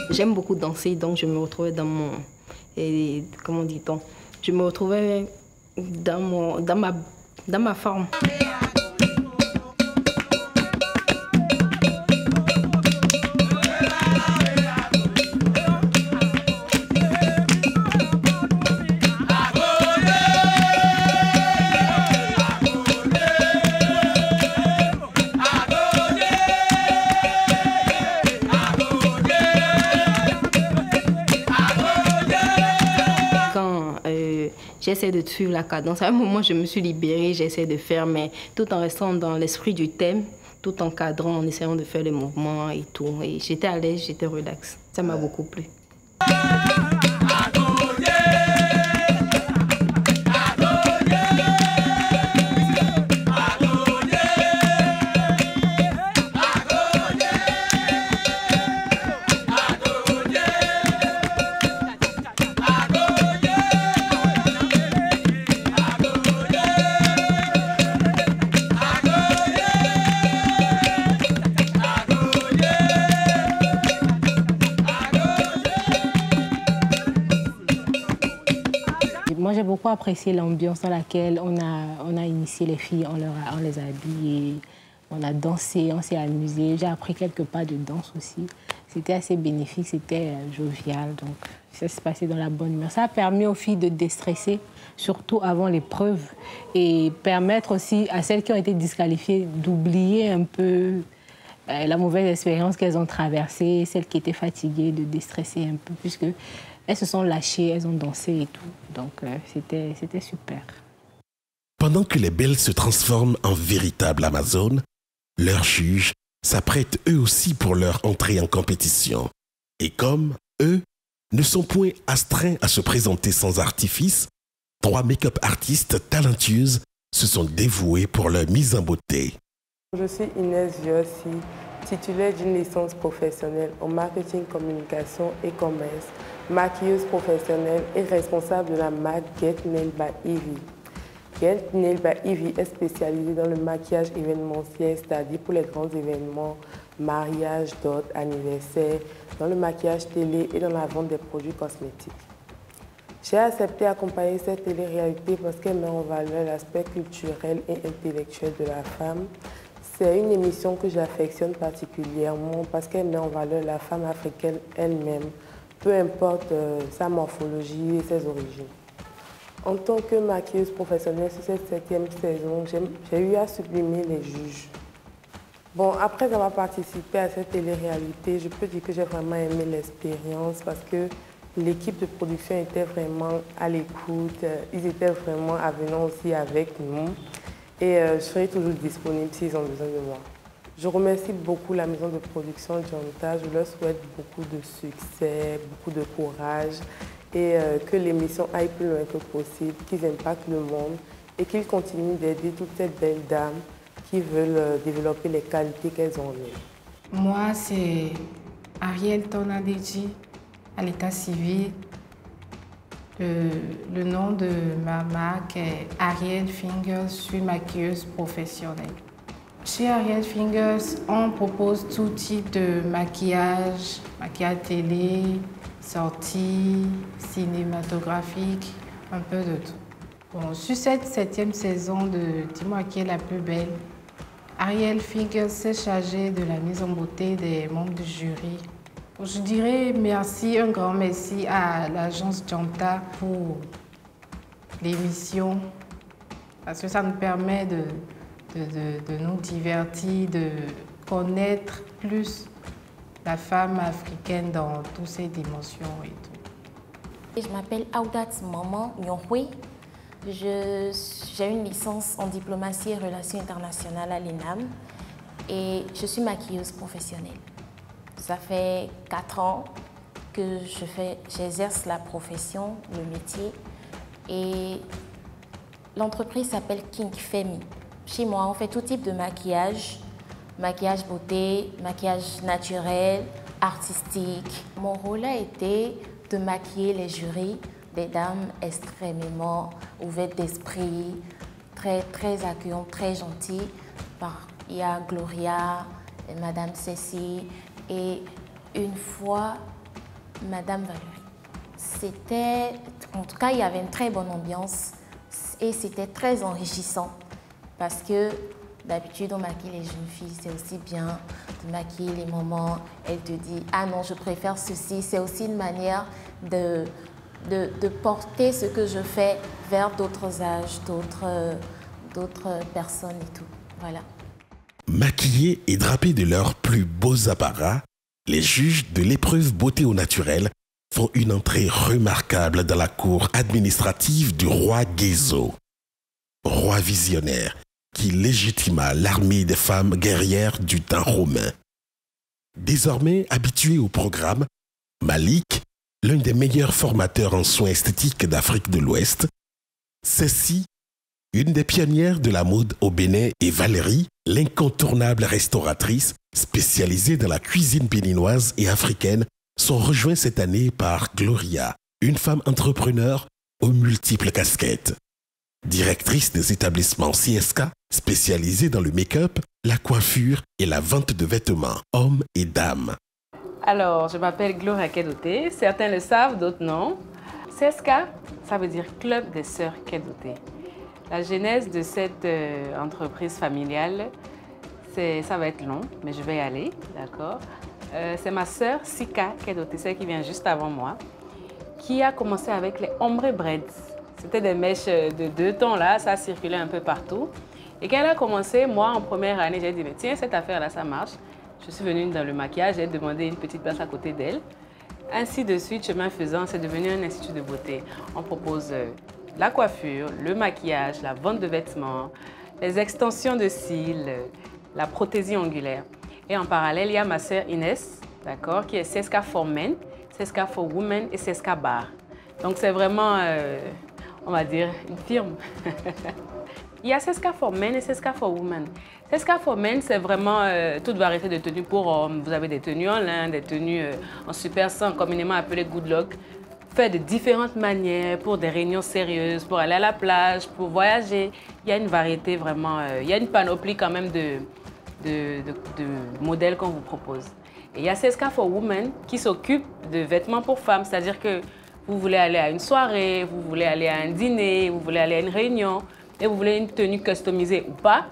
J'aime beaucoup danser, donc je me retrouvais dans mon... comment dit-on? Je me retrouvais dans ma forme. J'essaie de suivre la cadence. À un moment, je me suis libérée, j'essaie de faire, mais tout en restant dans l'esprit du thème, tout en cadrant, en essayant de faire les mouvements et tout. Et j'étais à l'aise, j'étais relax. Ça m'a beaucoup plu. Moi, j'ai beaucoup apprécié l'ambiance dans laquelle on a initié les filles, on les a habillées, on a dansé, on s'est amusé. J'ai appris quelques pas de danse aussi. C'était assez bénéfique, c'était jovial, donc ça s'est passé dans la bonne humeur. Ça a permis aux filles de déstresser, surtout avant l'épreuve, et permettre aussi à celles qui ont été disqualifiées d'oublier un peu la mauvaise expérience qu'elles ont traversée, celles qui étaient fatiguées, de déstresser un peu, puisque elles se sont lâchées, elles ont dansé et tout. Donc, c'était super. Pendant que les belles se transforment en véritables Amazones, leurs juges s'apprêtent eux aussi pour leur entrée en compétition. Et comme eux ne sont point astreints à se présenter sans artifice, 3 make-up artistes talentueuses se sont dévouées pour leur mise en beauté. Je suis Inès Viossi, titulaire d'une licence professionnelle en marketing, communication et commerce, maquilleuse professionnelle et responsable de la marque Get Nailed by Ivy. Get Nail by Ivy est spécialisée dans le maquillage événementiel, c'est-à-dire pour les grands événements, mariage, dot, anniversaire, dans le maquillage télé et dans la vente des produits cosmétiques. J'ai accepté d'accompagner cette télé-réalité parce qu'elle met en valeur l'aspect culturel et intellectuel de la femme. C'est une émission que j'affectionne particulièrement parce qu'elle met en valeur la femme africaine elle-même, peu importe sa morphologie et ses origines. En tant que maquilleuse professionnelle sur cette 7e saison, j'ai eu à sublimer les juges. Bon, après avoir participé à cette télé-réalité, je peux dire que j'ai vraiment aimé l'expérience parce que l'équipe de production était vraiment à l'écoute, ils étaient vraiment avenants aussi avec nous et je serai toujours disponible s'ils ont besoin de moi. Je remercie beaucoup la maison de production Janta, je leur souhaite beaucoup de succès, beaucoup de courage et que l'émission aille plus loin que possible, qu'ils impactent le monde et qu'ils continuent d'aider toutes ces belles dames qui veulent développer les qualités qu'elles ont en elles. Moi, c'est Ariel Tonadéji, à l'état civil. Le nom de ma marque est Ariel Fingers, je suis maquilleuse professionnelle. Chez Ariel Fingers, on propose tout type de maquillage, maquillage télé, sorties, cinématographique, un peu de tout. Bon, sur cette 7e saison de Dis-moi qui est la plus belle, Ariel Fingers s'est chargée de la mise en beauté des membres du jury. Je dirais merci, un grand merci à l'agence Janta pour l'émission, parce que ça nous permet de nous divertir, de connaître plus la femme africaine dans toutes ses dimensions et tout. Je m'appelle Audat Maman Nyonhui. J'ai une licence en diplomatie et relations internationales à l'INAM et je suis maquilleuse professionnelle. Ça fait 4 ans que j'exerce la profession, le métier, et l'entreprise s'appelle King Femi. Chez moi, on fait tout type de maquillage, maquillage beauté, maquillage naturel, artistique. Mon rôle a été de maquiller les jurys, des dames extrêmement ouvertes d'esprit, très accueillantes, très gentilles. Il y a Gloria, et Madame Cécile et une fois Madame Valérie. En tout cas, il y avait une très bonne ambiance et c'était très enrichissant parce que d'habitude, on maquille les jeunes filles, c'est aussi bien de maquiller les mamans. Elle te dit « Ah non, je préfère ceci ». C'est aussi une manière de porter ce que je fais vers d'autres âges, d'autres personnes et tout. Voilà. Maquillés et drapés de leurs plus beaux apparats, les juges de l'épreuve beauté au naturel font une entrée remarquable dans la cour administrative du roi Guézo. Roi visionnaire qui légitima l'armée des femmes guerrières du temps romain. Désormais habitué au programme, Malik, l'un des meilleurs formateurs en soins esthétiques d'Afrique de l'Ouest, Cécile, une des pionnières de la mode au Bénin, et Valérie, l'incontournable restauratrice spécialisée dans la cuisine béninoise et africaine, sont rejoints cette année par Gloria, une femme entrepreneur aux multiples casquettes. Directrice des établissements CSK, spécialisée dans le make-up, la coiffure et la vente de vêtements hommes et dames. Alors, je m'appelle Gloria Kedoté, certains le savent, d'autres non. CSK, ça veut dire Club des Sœurs Kedoté. La genèse de cette entreprise familiale, ça va être long, mais je vais y aller, d'accord. C'est ma sœur Sika Kedoté, celle qui vient juste avant moi, qui a commencé avec les ombre braids. C'était des mèches de 2 tons là, ça circulait un peu partout. Et quand elle a commencé, moi en première année, j'ai dit mais tiens, cette affaire-là, ça marche. Je suis venue dans le maquillage, j'ai demandé une petite place à côté d'elle. Ainsi de suite, chemin faisant, c'est devenu un institut de beauté. On propose la coiffure, le maquillage, la vente de vêtements, les extensions de cils, la prothésie angulaire. Et en parallèle, il y a ma sœur Inès, d'accord, qui est CSK for Men, CSK for Women et CSK Bar. Donc c'est vraiment, on va dire, une firme. Il y a CSK for Men et CSK for Women. CSK for Men, c'est vraiment toute variété de tenues pour hommes. Vous avez des tenues en lin, des tenues en super 100, communément appelées good luck. faire de différentes manières pour des réunions sérieuses, pour aller à la plage, pour voyager. Il y a une variété vraiment, il y a une panoplie quand même de modèles qu'on vous propose. Et il y a Seska for Women qui s'occupe de vêtements pour femmes, c'est-à-dire que vous voulez aller à une soirée, vous voulez aller à un dîner, vous voulez aller à une réunion et vous voulez une tenue customisée ou pas,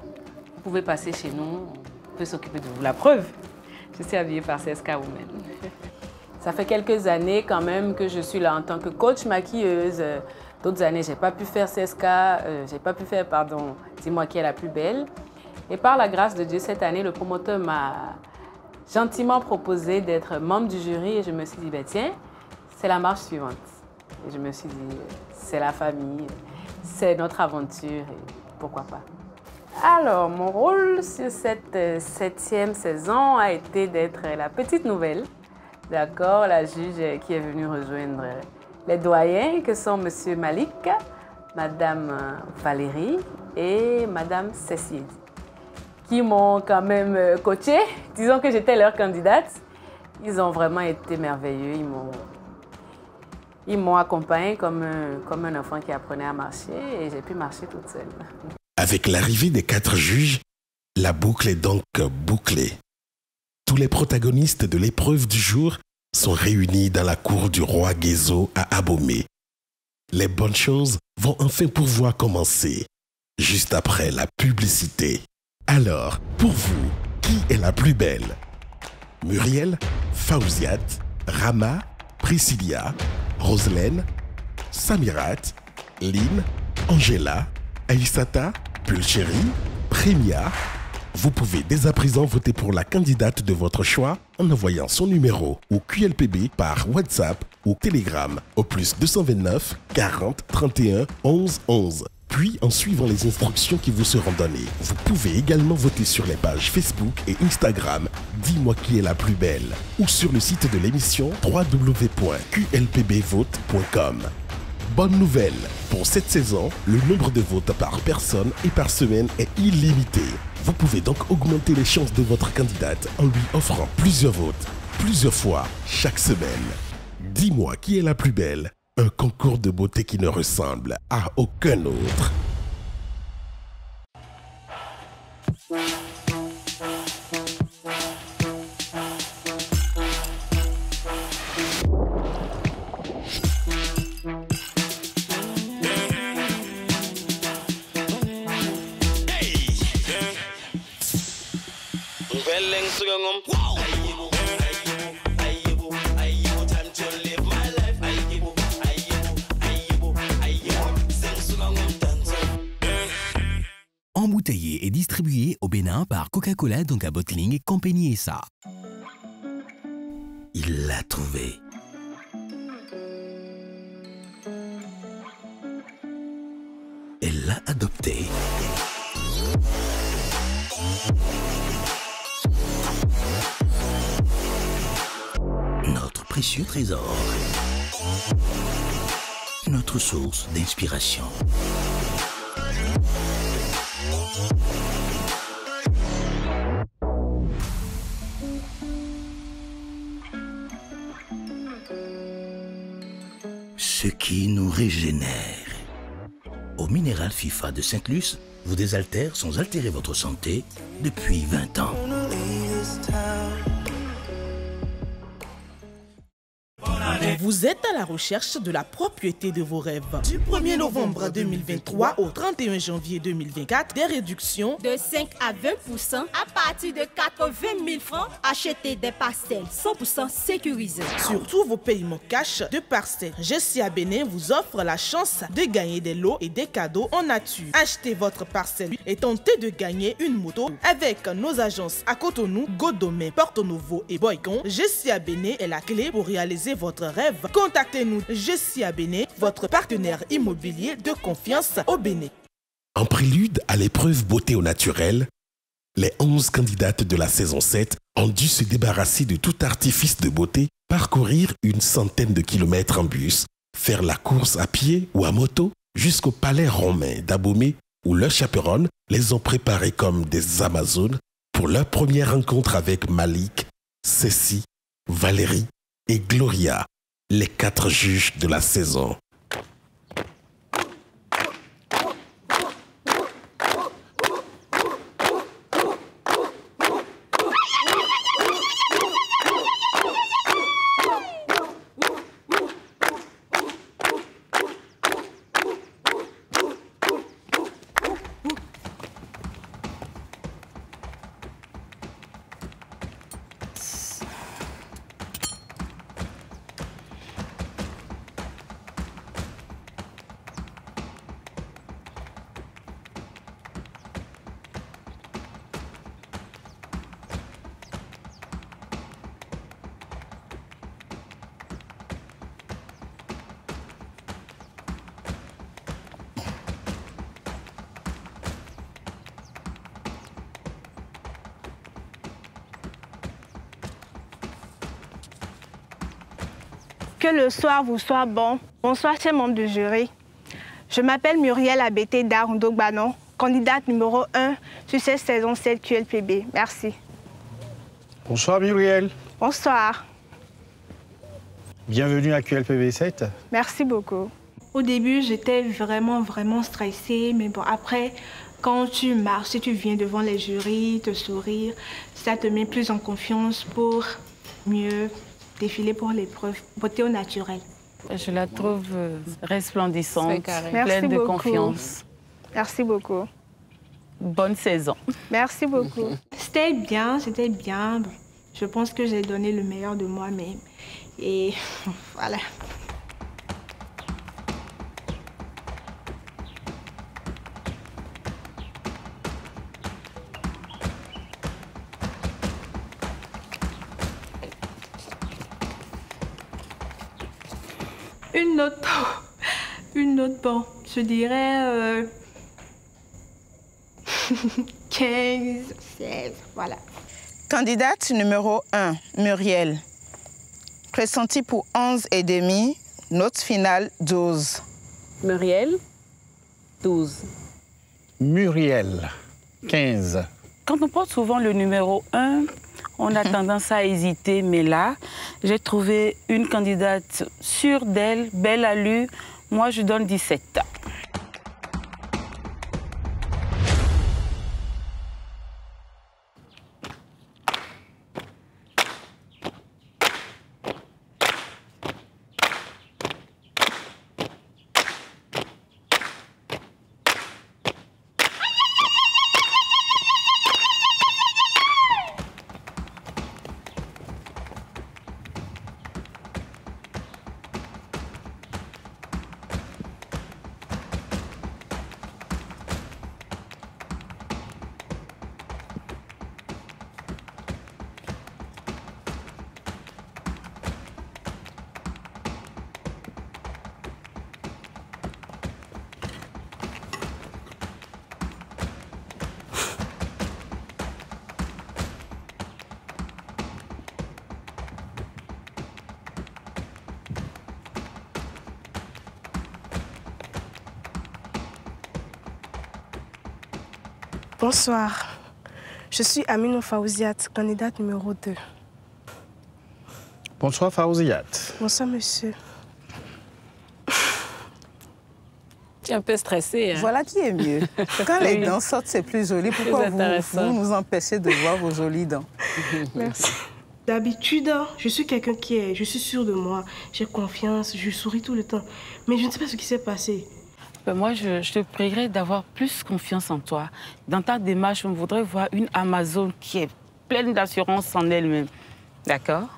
vous pouvez passer chez nous, on peut s'occuper de vous. La preuve, je suis habillée par Seska Women. Ça fait quelques années quand même que je suis là en tant que coach maquilleuse. D'autres années, je n'ai pas pu faire Seska, j'ai pas pu faire, pardon, Dis-moi qui est la plus belle. Et par la grâce de Dieu, cette année, le promoteur m'a gentiment proposé d'être membre du jury et je me suis dit, ben, tiens, c'est la marche suivante. Et je me suis dit, c'est la famille, c'est notre aventure et pourquoi pas. Alors, mon rôle sur cette 7e saison a été d'être la petite nouvelle. D'accord, la juge qui est venue rejoindre les doyens que sont M. Malik, Mme Valérie et Mme Cécile, qui m'ont quand même coachée. Disons que j'étais leur candidate. Ils ont vraiment été merveilleux. Ils m'ont accompagnée comme un enfant qui apprenait à marcher et j'ai pu marcher toute seule. Avec l'arrivée des 4 juges, la boucle est donc bouclée. Tous les protagonistes de l'épreuve du jour sont réunis dans la cour du roi Guézo à Abomey. Les bonnes choses vont enfin pouvoir commencer, juste après la publicité. Alors, pour vous, qui est la plus belle? Muriel, Fauziat, Rama, Priscilla, Roselaine, Samirat, Lynn, Angela, Aïssata, Pulchéri, Prémia. Vous pouvez dès à présent voter pour la candidate de votre choix en envoyant son numéro au QLPB par WhatsApp ou Telegram au +229 40 31 11 11. Puis en suivant les instructions qui vous seront données. Vous pouvez également voter sur les pages Facebook et Instagram Dis-moi qui est la plus belle ou sur le site de l'émission www.qlpbvote.com. Bonne nouvelle, pour cette saison, le nombre de votes par personne et par semaine est illimité. Vous pouvez donc augmenter les chances de votre candidate en lui offrant plusieurs votes, plusieurs fois, chaque semaine. Dis-moi qui est la plus belle, un concours de beauté qui ne ressemble à aucun autre. Embouteillé et distribué au Bénin par Coca-Cola Donka Bottling Company SA. Il l'a trouvé. Elle l'a adopté. Notre précieux trésor. Notre source d'inspiration. Ce qui nous régénère. Au minéral FIFA de Sainte-Luce, vous désaltère sans altérer votre santé depuis 20 ans. Vous êtes à la recherche de la propriété de vos rêves. Du 1er novembre 2023 au 31 janvier 2024, des réductions de 5 à 20% à partir de 80 000 francs. Achetez des parcelles 100% sécurisées. Sur tous vos paiements cash de parcelles. Jessia Bénin vous offre la chance de gagner des lots et des cadeaux en nature. Achetez votre parcelle et tentez de gagner une moto avec nos agences à Cotonou, Godomé, Porto Novo et Boycon. Jessia Bénin est la clé pour réaliser votre rêve. Contactez-nous Jessia Bénin, votre partenaire immobilier de confiance au Bénin. En prélude à l'épreuve beauté au naturel, les 11 candidates de la saison 7 ont dû se débarrasser de tout artifice de beauté, parcourir une centaine de kilomètres en bus, faire la course à pied ou à moto jusqu'au palais romain d'Abomey où leurs chaperones les ont préparées comme des Amazones pour leur première rencontre avec Malik, Cécile, Valérie et Gloria, les 4 juges de la saison. Que le soir vous soit bon. Bonsoir, chers membres du jury. Je m'appelle Muriel Abété Darundogbanon, candidate numéro 1 sur cette saison 7 QLPB. Merci. Bonsoir Muriel. Bonsoir. Bienvenue à QLPB 7. Merci beaucoup. Au début, j'étais vraiment stressée, mais bon, après, quand tu marches et tu viens devant les jurys, te sourire, ça te met plus en confiance pour mieux défiler pour l'épreuve beauté au naturel. Je la trouve resplendissante, Merci pleine de beaucoup. confiance. Merci beaucoup. Bonne saison. Merci beaucoup. C'était bien. Bon, je pense que j'ai donné le meilleur de moi-même. Et voilà. Une note, bon, je dirais 15, 16, voilà. Candidate numéro 1, Muriel. Pressenti pour 11,5, note finale 12. Muriel, 12. Muriel, 15. Quand on porte souvent le numéro 1, on a tendance à hésiter, mais là, j'ai trouvé une candidate sûre d'elle, belle allure. Moi, je donne 17. Bonsoir. Je suis Aminou Fawziat, candidate numéro 2. Bonsoir Fawziat. Bonsoir, monsieur. Tu es un peu stressée. Hein? Voilà qui est mieux. Quand les dents sortent, c'est plus joli. Pourquoi vous nous empêchez de voir vos jolies dents? Merci. D'habitude, je suis quelqu'un je suis sûre de moi, j'ai confiance, je souris tout le temps. Mais je ne sais pas ce qui s'est passé. Moi, je te prierais d'avoir plus confiance en toi. Dans ta démarche, on voudrait voir une Amazone qui est pleine d'assurance en elle-même. D'accord?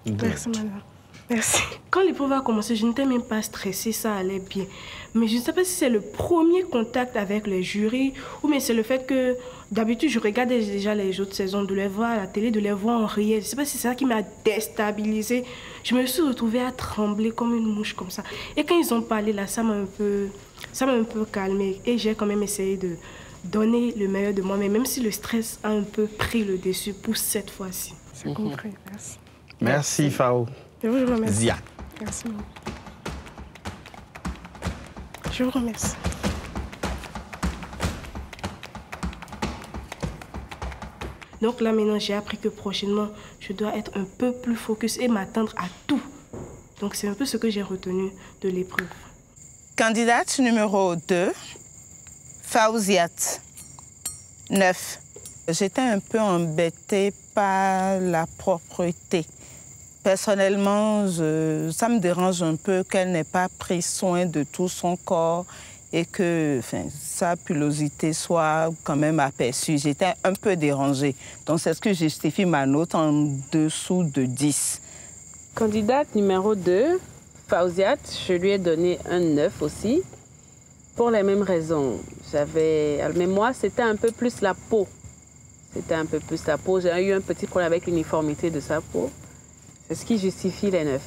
Merci, madame. Merci. Quand l'épreuve a commencé, je n'étais même pas stressée, ça allait bien. Mais je ne sais pas si c'est le premier contact avec les jurys ou bien c'est le fait que d'habitude, je regardais déjà les autres saisons, de les voir à la télé, de les voir en réel. Je ne sais pas si c'est ça qui m'a déstabilisée. Je me suis retrouvée à trembler comme une mouche comme ça. Et quand ils ont parlé là, ça m'a un peu calmée. Et j'ai quand même essayé de donner le meilleur de moi, mais même si le stress a un peu pris le dessus pour cette fois-ci. J'ai compris, merci. Merci Fao. Je vous remercie. Zia. Merci. Je vous remercie. Donc là, maintenant, j'ai appris que prochainement, je dois être un peu plus focus et m'attendre à tout. Donc c'est un peu ce que j'ai retenu de l'épreuve. Candidate numéro 2, Fauziat, 9. J'étais un peu embêtée par la propreté. Personnellement, ça me dérange un peu qu'elle n'ait pas pris soin de tout son corps et que sa pilosité soit quand même aperçue. J'étais un peu dérangée. Donc c'est ce qui justifie ma note en dessous de 10. Candidate numéro 2, Fauziat, je lui ai donné un 9 aussi, pour les mêmes raisons. Mais moi, c'était un peu plus la peau. C'était un peu plus la peau. J'ai eu un petit problème avec l'uniformité de sa peau. C'est ce qui justifie les 9.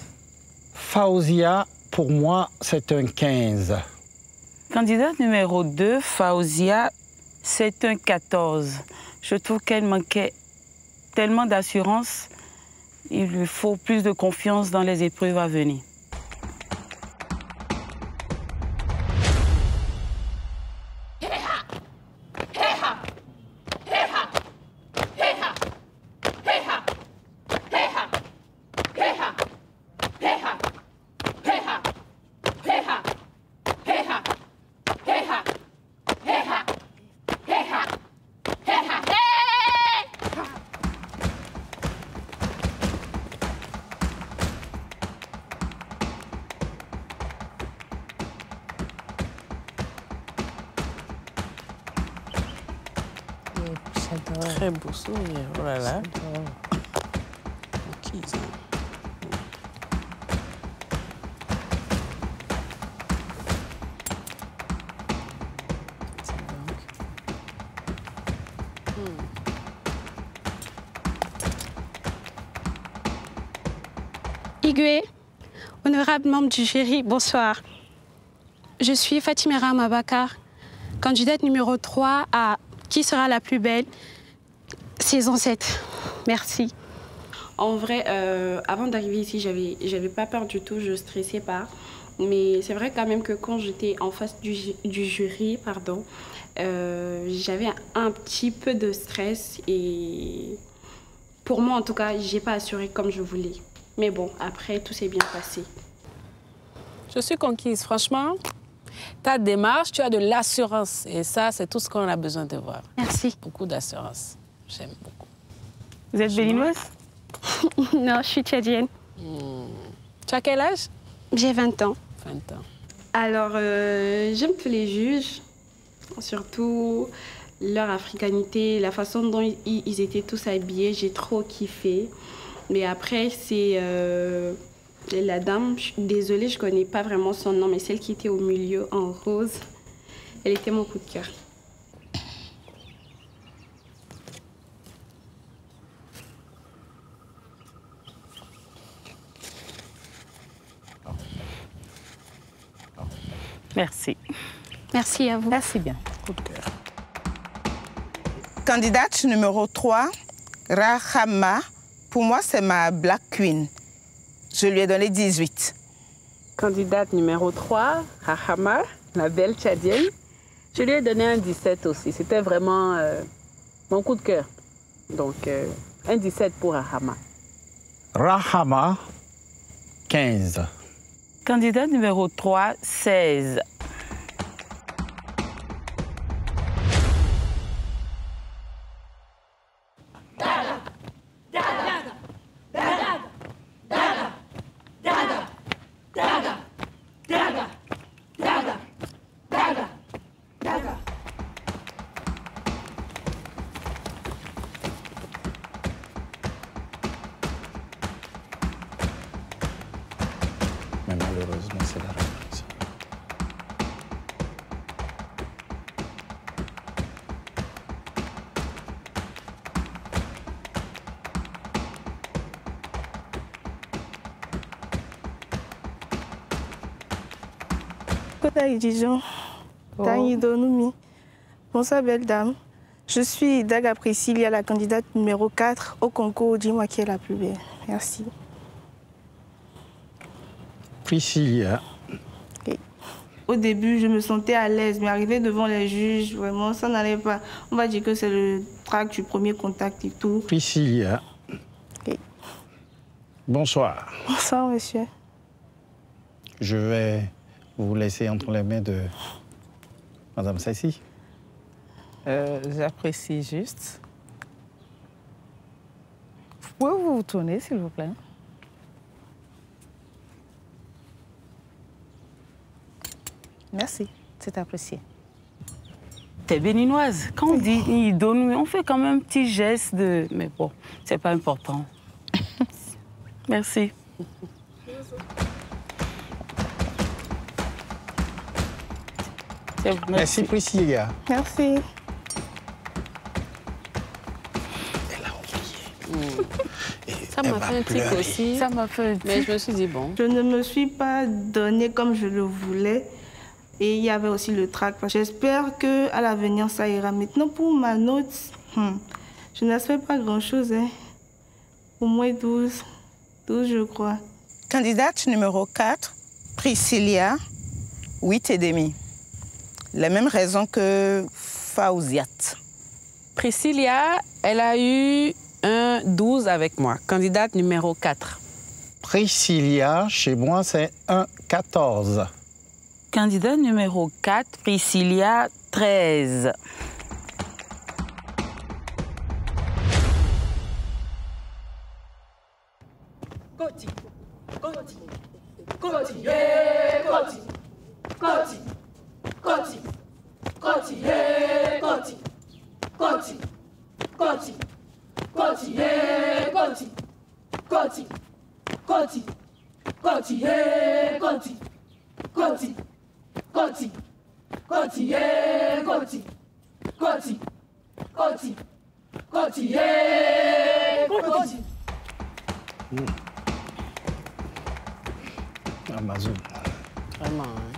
Fauzia, pour moi, c'est un 15. Candidate numéro 2, Fauzia, c'est un 14. Je trouve qu'elle manquait tellement d'assurance. Il lui faut plus de confiance dans les épreuves à venir. Très beau sourire, oh là là. Igwe, honorable membre du jury, bonsoir. Je suis Fatimera Mabakar, candidate numéro 3 à Qui sera la plus belle, saison 7. Merci. En vrai, avant d'arriver ici, j'avais pas peur du tout, je stressais pas. Mais c'est vrai quand même que quand j'étais en face du jury, j'avais un petit peu de stress et pour moi en tout cas, j'ai pas assuré comme je voulais. Mais bon, après, tout s'est bien passé. Je suis conquise, franchement. Ta démarche, tu as de l'assurance. Et ça, c'est tout ce qu'on a besoin de voir. Merci. Beaucoup d'assurance. J'aime beaucoup. Vous êtes béninoise? Non, je suis tchadienne. Tu as quel âge? J'ai 20 ans. 20 ans. Alors, j'aime tous les juges, surtout leur africanité, la façon dont ils étaient tous habillés. J'ai trop kiffé. Mais après, c'est la dame, désolée, je ne connais pas vraiment son nom, mais celle qui était au milieu en rose, elle était mon coup de cœur. Merci. Merci à vous. Merci bien. Coup de cœur. Candidate numéro 3, Rahama. Pour moi, c'est ma Black Queen. Je lui ai donné 18. Candidate numéro 3, Rahama, la belle tchadienne. Je lui ai donné un 17 aussi. C'était vraiment mon coup de cœur. Donc, un 17 pour Rahama. Rahama, 15. Candidat numéro 3, 16. Mais malheureusement, c'est la réponse. Bonsoir, belle dame. Je suis Daga Priscilla, la candidate numéro 4 au concours Dis-moi qui est la plus belle. Merci. Priscilla. Okay. Au début, je me sentais à l'aise, mais arrivé devant les juges, vraiment, ça n'allait pas. On va dire que c'est le trac du premier contact et tout. Priscilla. Okay. Bonsoir. Bonsoir, monsieur. Je vais vous laisser entre les mains de Madame Saïsi. J'apprécie juste. Pouvez-vous vous tourner, s'il vous plaît? Merci, c'est apprécié. T'es béninoise. Quand on dit il donne, on fait quand même un petit geste de... Mais bon, c'est pas important. Merci. Merci Priscilla. Merci. Ça m'a fait un tic aussi. Ça m'a fait un tic. Mais je me suis dit, bon. Je ne me suis pas donné comme je le voulais. Et il y avait aussi le trac. J'espère qu'à l'avenir, ça ira. Maintenant, pour ma note, je n'espère pas grand-chose. Hein. Au moins 12. 12, je crois. Candidate numéro 4, Priscilla, 8,5. Les mêmes raisons que Fauziat. Priscilla, elle a eu un 12 avec moi. Candidate numéro 4. Priscilla, chez moi, c'est un 14. Candidat numéro 4, Priscilla, 13. Koti, Koti, Koti, yeah, Koti, Koti, Koti, Koti, yeah, Koti, Koti, Koti, Koti, yeah, Koti, Koti, Koti, Koti, yeah, Koti, Koti, Koti, Koti, yeah, Koti, Koti, Koti, Koti, yeah, Koti. Amazon. Vraiment, hein.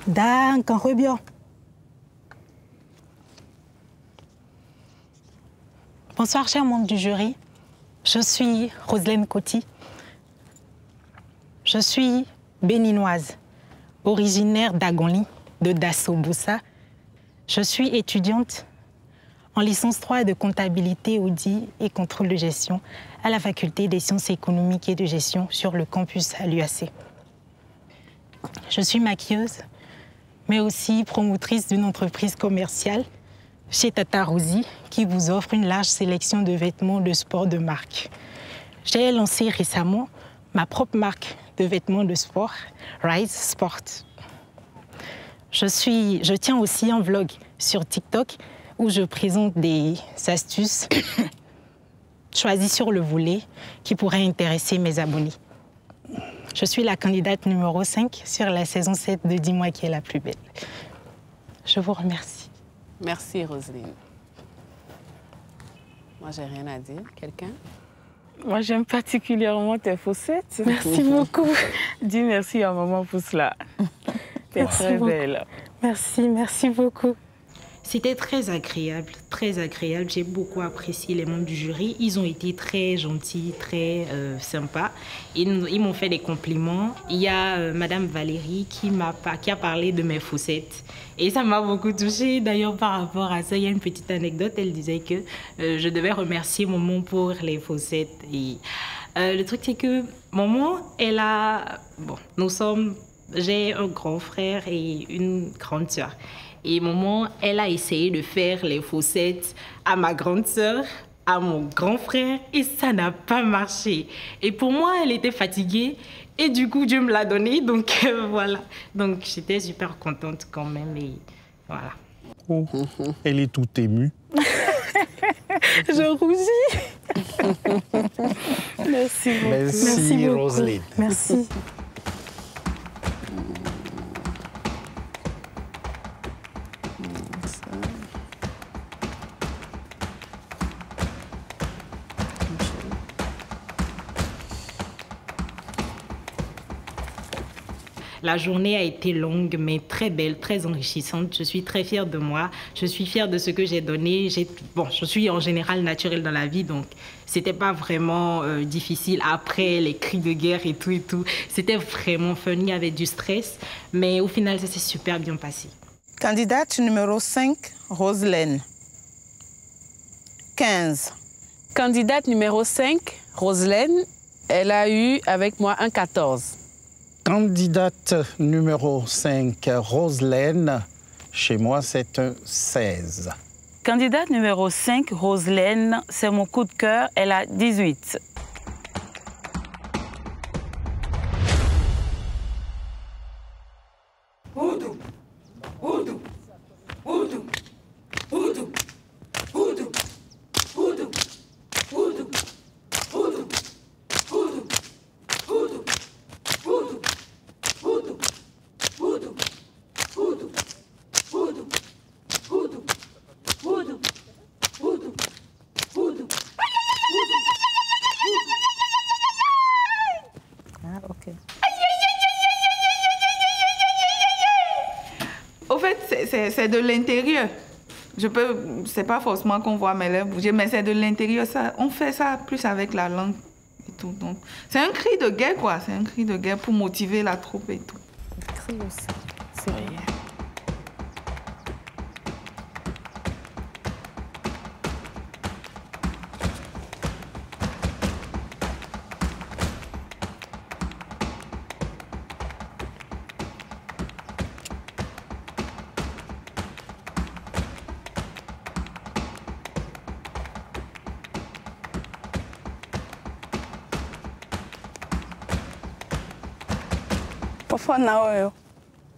D'accord, bien. Bonsoir, chers membres du jury. Je suis Roselyne Koti. Je suis béninoise, originaire d'Agonli, de Dasso-Boussa. Je suis étudiante en licence 3 de comptabilité, audit et contrôle de gestion à la faculté des sciences économiques et de gestion sur le campus à l'UAC. Je suis maquilleuse, mais aussi promotrice d'une entreprise commerciale chez Tata Rosie qui vous offre une large sélection de vêtements de sport de marque. J'ai lancé récemment ma propre marque de vêtements de sport, Rise Sport. Je tiens aussi un vlog sur TikTok où je présente des astuces choisies sur le volet qui pourraient intéresser mes abonnés. Je suis la candidate numéro 5 sur la saison 7 de Dis-moi qui est la plus belle. Je vous remercie. Merci, Roselyne. Moi, j'ai rien à dire. Quelqu'un? Moi, j'aime particulièrement tes faussettes. Merci beaucoup. Dis merci à maman pour cela. T'es très belle. Merci, merci beaucoup. C'était très agréable, très agréable. J'ai beaucoup apprécié les membres du jury. Ils ont été très gentils, très sympas. Ils m'ont fait des compliments. Il y a Madame Valérie qui a parlé de mes faussettes. Et ça m'a beaucoup touchée. D'ailleurs, par rapport à ça, il y a une petite anecdote. Elle disait que je devais remercier maman pour les faussettes. Et le truc, c'est que maman, elle a... Bon, j'ai un grand frère et une grande sœur. Et maman, elle a essayé de faire les faussettes à ma grande sœur, à mon grand frère, et ça n'a pas marché. Et pour moi, elle était fatiguée, et du coup, Dieu me l'a donné, donc voilà. Donc j'étais super contente quand même, et voilà. Oh, elle est toute émue. Je rougis. Merci beaucoup. Merci, beaucoup. Roselyne. Merci. La journée a été longue, mais très belle, très enrichissante. Je suis très fière de moi. Je suis fière de ce que j'ai donné. Je suis en général naturelle dans la vie, donc c'était pas vraiment difficile. Après les cris de guerre et tout, c'était vraiment fun. Il y avait du stress, mais au final, ça s'est super bien passé. Candidate numéro 5, Roselyne. 15. Candidate numéro 5, Roselyne, elle a eu avec moi un 14. Candidate numéro 5, Roselyne. Chez moi, c'est un 16. Candidate numéro 5, Roselyne, c'est mon coup de cœur, elle a 18. C'est de l'intérieur. C'est pas forcément qu'on voit mes lèvres bouger, mais c'est de l'intérieur. On fait ça plus avec la langue et tout. Donc, c'est un cri de guerre, quoi. C'est un cri de guerre pour motiver la troupe et tout. Cri aussi. C'est vrai.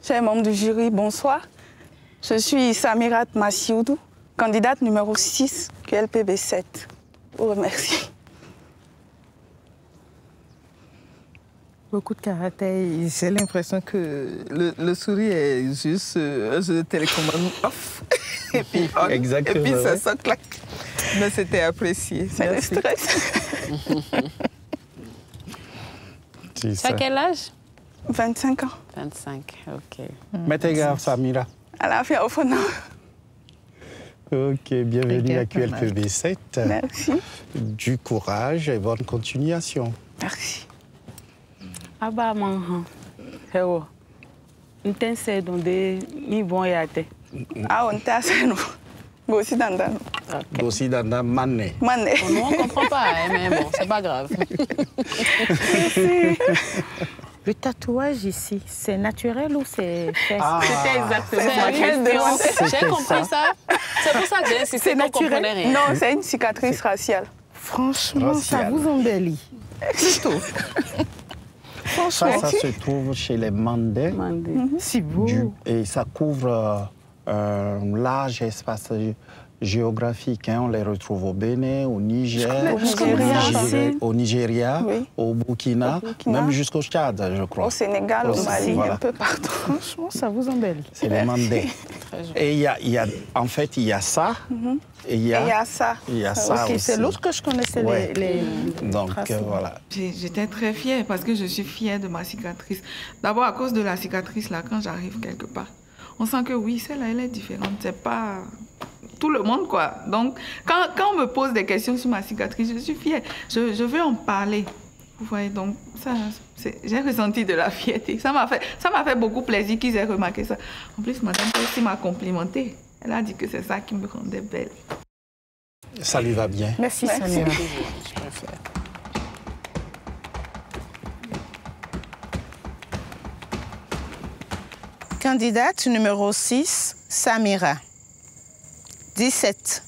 Chers membres du jury, bonsoir. Je suis Samirat Massioudou, candidate numéro 6 QLPB 7. Je vous remercie. Beaucoup de karaté. J'ai l'impression que le sourire est juste un jeu de télécommande off. Et puis on. Exactement. Et puis ça claque. Mais c'était apprécié. C'est le stress. Tu as quel âge? 25 ans. 25, ok. Mettez garde, Samira. À la fin, au fond. Ok, bienvenue à QLPB 7. Merci. Du courage et bonne continuation. Merci. Aba manhan. Hewo. Ntense donde ni bon yate. Ah, on t'a fait nous. Gossi dandan. Gossi dandan mané. Mané. Nous, on ne comprend pas, hein, mais bon, c'est pas grave. Merci. Le tatouage ici, c'est naturel ou c'est fait? C'était exactement ma question. J'ai compris ça. C'est pour ça que j'ai insisté, qu'on ne comprenait rien. Non, c'est une cicatrice raciale. Franchement, ça vous embellit. Plutôt. Ça se trouve chez les Mandés. C'est beau. Et ça couvre un large espace géographique. Hein. On les retrouve au Bénin, au Niger, au Nigeria, oui. Au Burkina, même jusqu'au Tchad, je crois. Au Sénégal, au Mali, voilà. Un peu partout. Franchement, ça vous embellit. C'est les Mandés. Et en fait, il y a ça. Et il y a ça. Il y a ça aussi. C'est l'autre que je connaissais, ouais. Donc, voilà. J'étais très fière parce que je suis fière de ma cicatrice. D'abord, à cause de la cicatrice, là, quand j'arrive quelque part, on sent que oui, celle-là, elle est différente. C'est pas tout le monde, quoi. Donc, quand on me pose des questions sur ma cicatrice, je suis fière. Je veux en parler. Vous voyez, donc, ça, j'ai ressenti de la fierté. Ça m'a fait beaucoup plaisir qu'ils aient remarqué ça. En plus, madame aussi m'a complimenté. Elle a dit que c'est ça qui me rendait belle. Ça lui va bien. Merci, Samira. Je préfère. Candidate numéro 6, Samira. 17.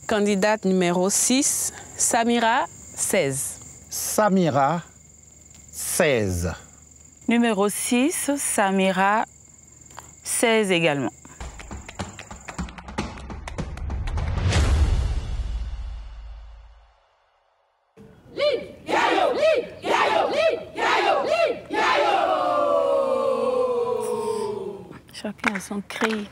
Candidate numéro 6, Samira, 16. Samira, 16. Numéro 6, Samira, 16 également. Chacun a son cri.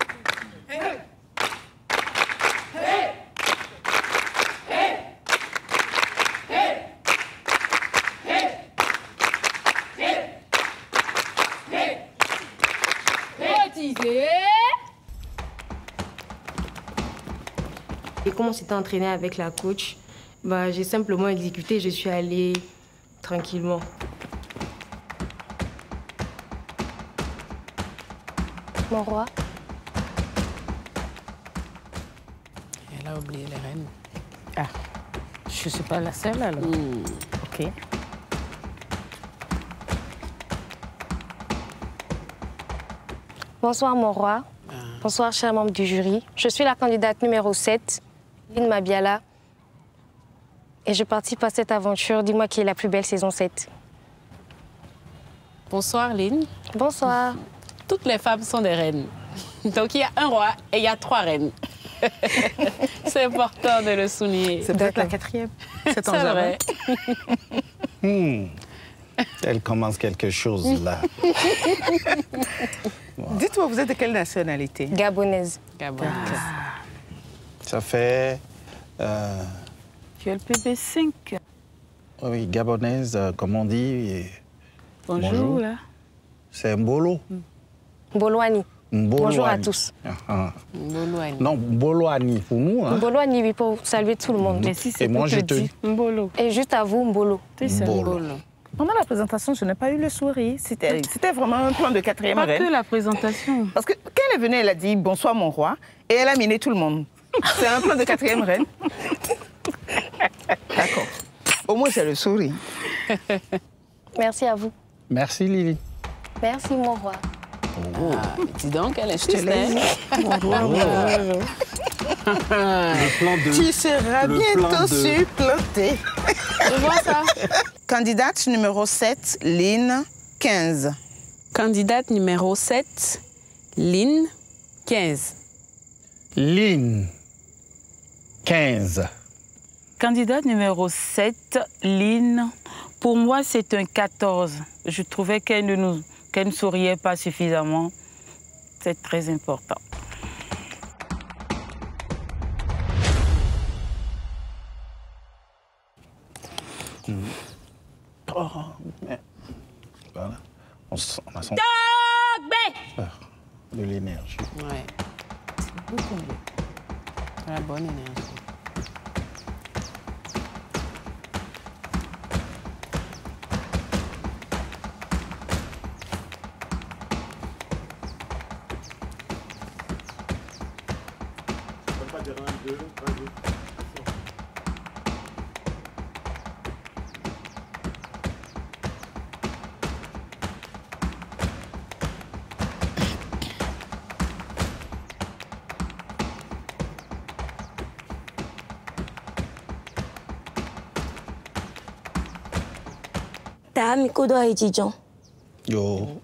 Et comme on s'était entraîné avec la coach, bah, j'ai simplement exécuté, je suis allée tranquillement. Mon roi. Elle a oublié les reines. Ah, je ne suis pas la seule alors. Ok. Bonsoir, mon roi. Bonsoir, chers membres du jury. Je suis la candidate numéro 7, Lynn Mabiala. Et je participe à cette aventure. Dis-moi qui est la plus belle saison 7. Bonsoir, Lynn. Bonsoir. Toutes les femmes sont des reines. Donc, il y a un roi et il y a 3 reines. C'est important de le souligner. C'est peut-être la 4e. C'est vrai. Elle commence quelque chose là. Dites-moi, vous êtes de quelle nationalité? Gabonaise. Gabonaise. Ça fait... QLPB 5. Oui, gabonaise, comme on dit. Et... Bonjour, là. C'est Mbolo. Mboloani. Mboloani. Bonjour à tous. Mboloani. Non, Mboloani pour nous. Hein. Mboloani, oui, pour saluer tout le monde. Mais si c'est moi, je te dis. Mbolo. Et juste à vous, Mbolo. Mbolo. Pendant la présentation, je n'ai pas eu le sourire. C'était vraiment un plan de 4e Pas reine. que la présentation. Parce que quand elle est venue, elle a dit « Bonsoir, mon roi » et elle a miné tout le monde. C'est un plan de 4e reine. D'accord. Au moins, c'est le sourire. Merci à vous. Merci, Lily. Merci, mon roi. Dis donc, elle est juste. Tu seras bientôt supplanté. Je vois ça. Candidate numéro 7, Lynn, 15. Candidate numéro 7, Lynn, 15. Lynn, 15. Candidate numéro 7, Lynn. Pour moi, c'est un 14. Je trouvais qu'elle ne souriait pas suffisamment. C'est très important. Oh, mais... Voilà. On a son... de l'énergie. Ouais. C'est beaucoup mieux. La bonne énergie. Ta Miko doit étudiant. Yo.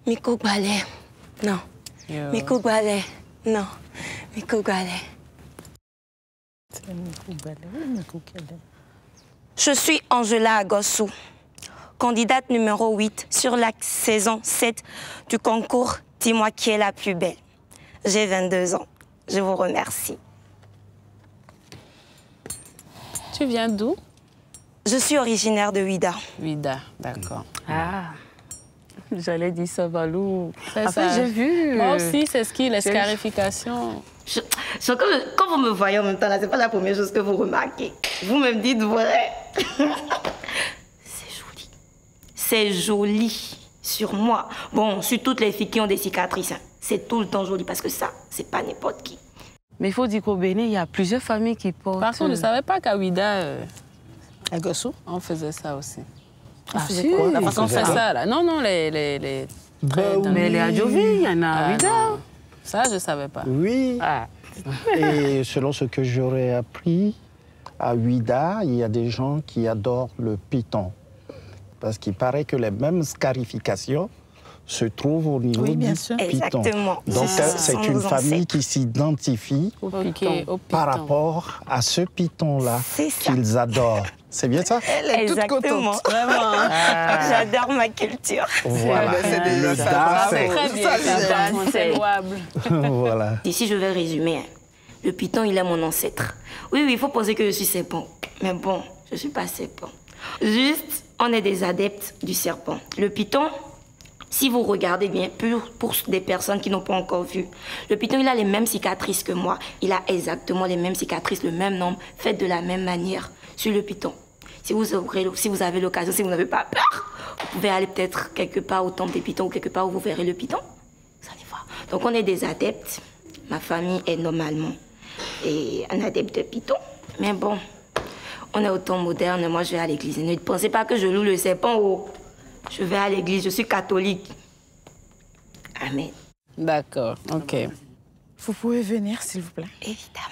Miko Ballet. Non. Yo. Miko Ballet. Non. Miko Ballet. Je suis Angela Agossou, candidate numéro 8 sur la saison 7 du concours Dis-moi qui est la plus belle. J'ai 22 ans. Je vous remercie. Tu viens d'où? Je suis originaire de Ouida. Ouida, d'accord. Ah, j'allais dire Savalou. C'est Après, ça. j'ai vu. Moi aussi, c'est ce qui, les scarifications. Quand vous me voyez en même temps, là, c'est pas la première chose que vous remarquez. Vous me dites vrai. C'est joli. C'est joli sur moi. Bon, sur toutes les filles qui ont des cicatrices, hein. C'est tout le temps joli parce que ça, c'est pas n'importe qui. Mais il faut dire qu'au Bénin, il y a plusieurs familles qui portent. Par contre, je ne savais pas qu'à Ouida, À Gossou, on faisait ça aussi. Ah, si, quoi? La façon de faire ça, là. Non, les mais les Adjovi, il y en a à Ouida. Ça, je ne savais pas. Oui. Ah. Et selon ce que j'aurais appris, à Ouida, il y a des gens qui adorent le python. Parce qu'il paraît que les mêmes scarifications se trouvent au niveau du python. Exactement. Donc, c'est une famille qui s'identifie par rapport à ce python-là qu'ils adorent. C'est bien ça? Elle est toute contente. Vraiment. J'adore ma culture. Voilà. Le DA, c'est louable. Voilà. Ici, je vais résumer. Le python, il est mon ancêtre. Oui, il faut penser que je suis serpent. Mais bon, je ne suis pas serpent. Juste, on est des adeptes du serpent. Le python, si vous regardez bien, pour des personnes qui n'ont pas encore vu, le python, il a les mêmes cicatrices que moi. Il a exactement les mêmes cicatrices, le même nombre, faites de la même manière sur le python. Si vous avez l'occasion, si vous n'avez pas peur, vous pouvez aller peut-être quelque part au temple des pythons ou quelque part où vous verrez le python. Vous allez voir. Donc on est des adeptes. Ma famille est normalement un adepte de python. Mais bon, on est au temps moderne. Moi, je vais à l'église. Ne pensez pas que je loue le serpent. Oh. Je vais à l'église. Je suis catholique. Amen. D'accord, ok. Vous pouvez venir, s'il vous plaît? Évidemment.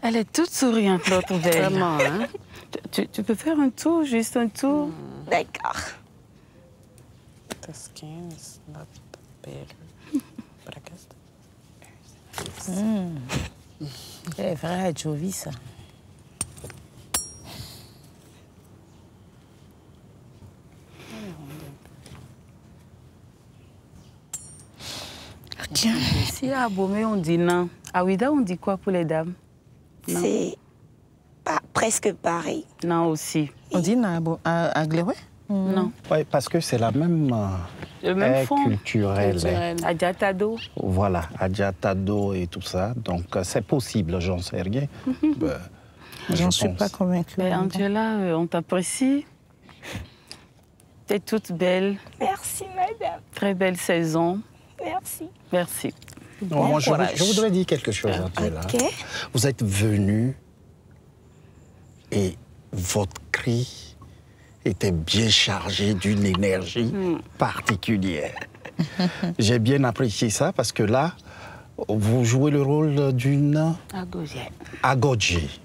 Elle est toute souriante, l'autre belle. Vraiment, hein? Tu peux faire un tour, juste un tour? D'accord. The skin is not big, but I guess... C'est vrai, Jovi, ça. Tiens. Ici, à Abomey, on dit non. À Ouida, on dit quoi pour les dames? C'est presque pareil. Non, aussi. On dit non à Gléroué? Non. Oui, parce que c'est la même fond culturelle. Adjatado. Voilà, Adjatado et tout ça. Donc, c'est possible, j'en sais rien. J'en suis pas convaincue. Mais Angela, on t'apprécie. T'es toute belle. Merci, madame. Très belle saison. Merci. Merci. Non, moi, je voudrais dire quelque chose, Angela. Ok. Vous êtes venue et votre cri était bien chargé d'une énergie particulière. J'ai bien apprécié ça parce que là, vous jouez le rôle d'une Agodji.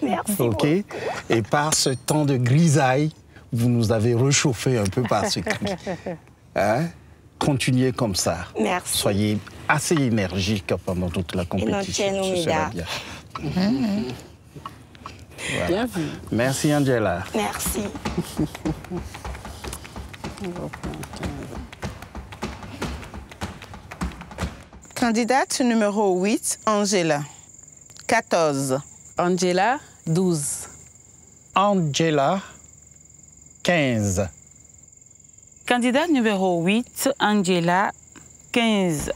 Merci OK. Et par ce temps de grisaille, vous nous avez réchauffé un peu par ce cri. Hein? Continuez comme ça. Merci. Soyez assez énergique pendant toute la compétition. Ce sera bien. Voilà. Bien vu. Merci, Angela. Merci. Candidate numéro 8, Angela. 14. Angela, 12. Angela, 15. Candidate numéro 8, Angela, 15.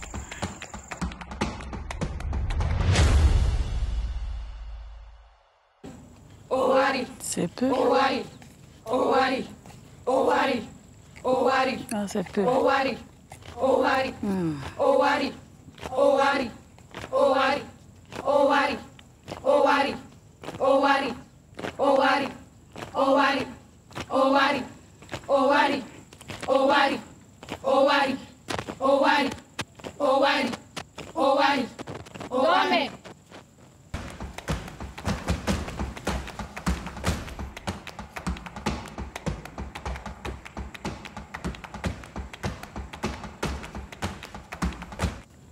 Owari. C'est peu. Owari. Owari. Owari. Owari. Ah, c'est peu. Owari. Owari. Owari. Owari. Owari. Owari. Owari. Owari. Owari. Owari. Owari. Owari. Owari. Owari. Owari. Owari. Owari. Owari.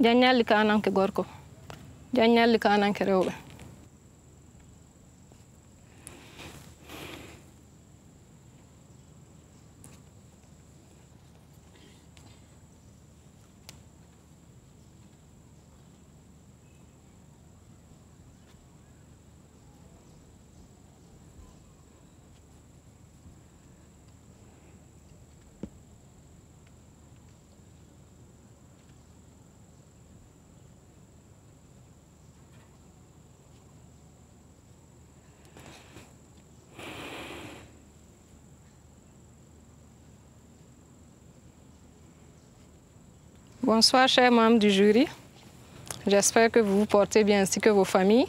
Janyalli ka ananke gorko janyalli ka ananke rewɓe. Bonsoir, chers membres du jury. J'espère que vous vous portez bien ainsi que vos familles.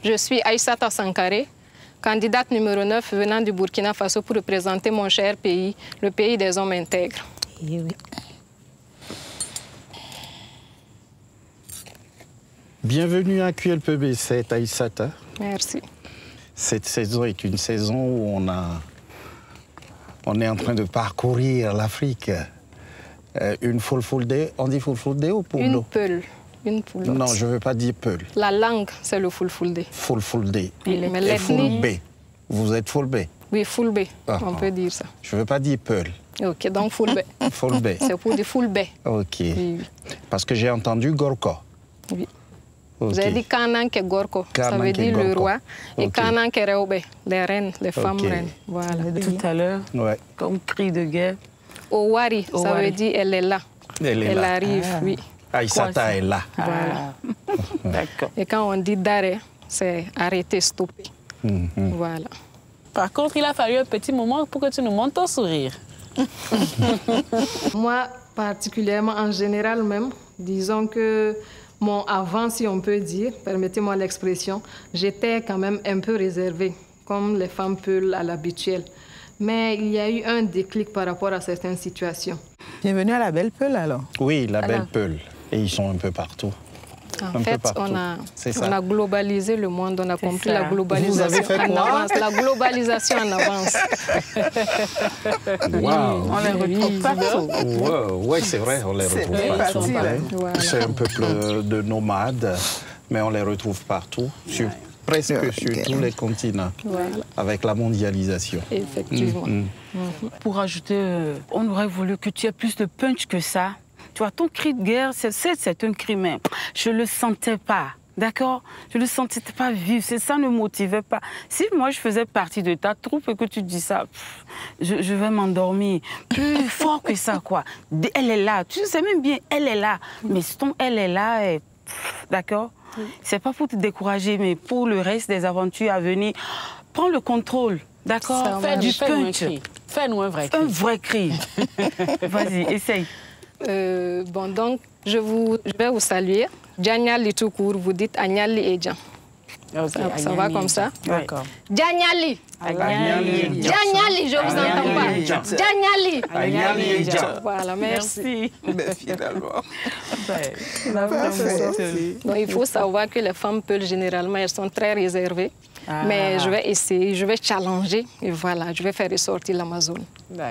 Je suis Aïssata Sankaré, candidate numéro 9 venant du Burkina Faso pour représenter mon cher pays, le pays des hommes intègres. Bienvenue à QLPB, c'est Aïssata. Merci. Cette saison est une saison où on a On est en train de parcourir l'Afrique. Une fulfulde, on dit fulfulde ou poule? Une peule. Une poulotte. Non, je ne veux pas dire peule. La langue, c'est le fulfulde. Fulfulde. Mais et fulbe. Vous êtes fulbe? Oui, fulbe, on peut dire ça. Je ne veux pas dire peule. Ok, donc fulbe. Fulbe. C'est pour dire fulbe. Ok. Oui. Parce que j'ai entendu gorko. Oui. Okay. Vous avez dit Kananke Gorko, ça veut dire le roi. Et Kananke Reobe, les reines, les femmes reines. Voilà. Tout à l'heure, comme cri de guerre. Owari, ça veut dire elle est là. Elle arrive, oui. Aïssata est là. Voilà. D'accord. Et quand on dit d'arrêt, c'est arrêter, stopper. Voilà. Par contre, il a fallu un petit moment pour que tu nous montres ton sourire. Moi, particulièrement, en général même, disons que mon avant, si on peut dire, permettez-moi l'expression, j'étais quand même un peu réservée, comme les femmes peules à l'habituel. Mais il y a eu un déclic par rapport à certaines situations. Bienvenue à la Belle Peule alors. Oui, la Belle Peule. Et ils sont un peu partout. En fait, on a globalisé le monde, on a compris la globalisation Vous avez fait en quoi? avance, la globalisation en avance. Wow. On les retrouve partout. Oui, c'est vrai, on les retrouve partout. Voilà. C'est un peuple de nomades, mais on les retrouve partout, presque sur tous les continents, avec la mondialisation. Effectivement. Pour ajouter, on aurait voulu que tu aies plus de punch que ça. Tu vois, ton cri de guerre, c'est un cri, mais je ne le sentais pas. D'accord? Je ne le sentais pas vivre, ça ne me motivait pas. Si moi je faisais partie de ta troupe et que tu dis ça, je vais m'endormir. Plus fort que ça, quoi. Elle est là, tu sais même bien, elle est là. Mais ton elle est là, et, d'accord? C'est pas pour te décourager, mais pour le reste des aventures à venir, prends le contrôle, d'accord? Fais du punch. Fais-nous un vrai cri. Un vrai cri. Vas-y, essaye. Bon, donc, je vais vous saluer. Djanyali tout court, vous dites Agnali et Djan. Okay, ça va comme ça? D'accord. Djanyali. Djanyali, je vous entends pas. Djanyali. Voilà, merci. Finalement. Donc, il faut savoir que les femmes peules, généralement, elles sont très réservées. Mais je vais essayer, je vais challenger et voilà, je vais faire ressortir l'Amazone.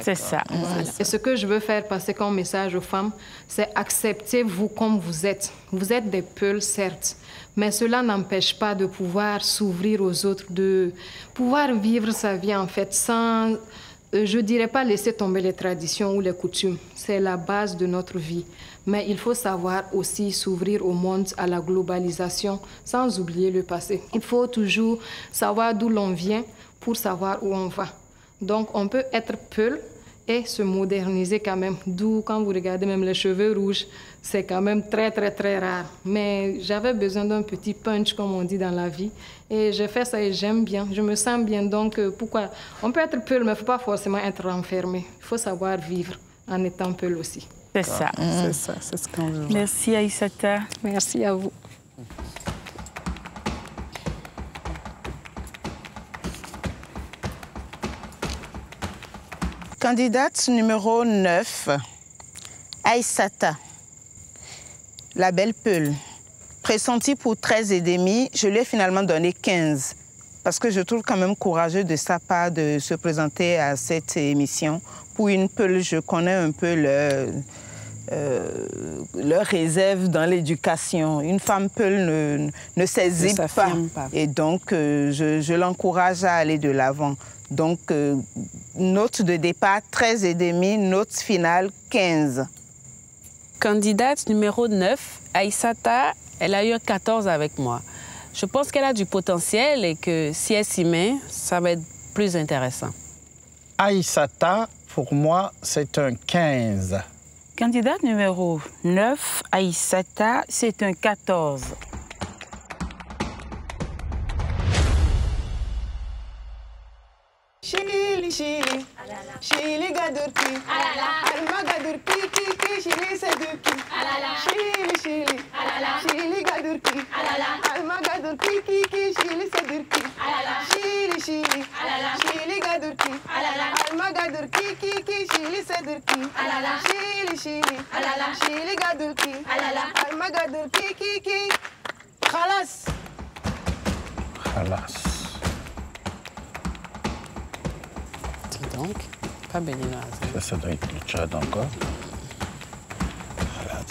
C'est ça. Voilà. Et ce que je veux faire passer comme message aux femmes, c'est acceptez-vous comme vous êtes. Vous êtes des peules, certes, mais cela n'empêche pas de pouvoir s'ouvrir aux autres, de pouvoir vivre sa vie en fait sans, je dirais pas laisser tomber les traditions ou les coutumes. C'est la base de notre vie. Mais il faut savoir aussi s'ouvrir au monde, à la globalisation, sans oublier le passé. Il faut toujours savoir d'où l'on vient pour savoir où on va. Donc, on peut être peul et se moderniser quand même. D'où, quand vous regardez même les cheveux rouges, c'est quand même très, très, très rare. Mais j'avais besoin d'un petit punch, comme on dit dans la vie. Et j'ai fait ça et j'aime bien. Je me sens bien. Donc, pourquoi? On peut être peul, mais il ne faut pas forcément être enfermé. Il faut savoir vivre en étant peul aussi. C'est ça. C'est ça, c'est ce qu'on veut. Merci Aïssata. Merci à vous. Candidate numéro 9, Aïssata, la Belle Peule. Pressentie pour 13,5, je lui ai finalement donné 15. Parce que je trouve quand même courageux de sa part de se présenter à cette émission. Pour une Peule, je connais un peu leur réserve dans l'éducation. Une femme Peule ne s'hésite pas. Et donc, je l'encourage à aller de l'avant. Donc, note de départ 13,5, note finale 15. Candidate numéro 9, Aïssata, elle a eu un 14 avec moi. Je pense qu'elle a du potentiel et que si elle s'y met, ça va être plus intéressant. Aïssata, pour moi, c'est un 15. Candidate numéro 9, Aïssata, c'est un 14. Chili, Chili, Chili gadurki, alma gadurki, kiki, Chili sedurki, Chili, Chili, Chili gadurki, alma gadurki, kiki, Chili sedurki, Chili, Chili, Chili gadurki, alma gadurki, kiki, Chili sedurki, Chili, Chili, Chili gadurki, alma gadurki, kiki, khalas. Khalas. Donc, pas béninoise. Ça doit être le Tchad encore. Voilà.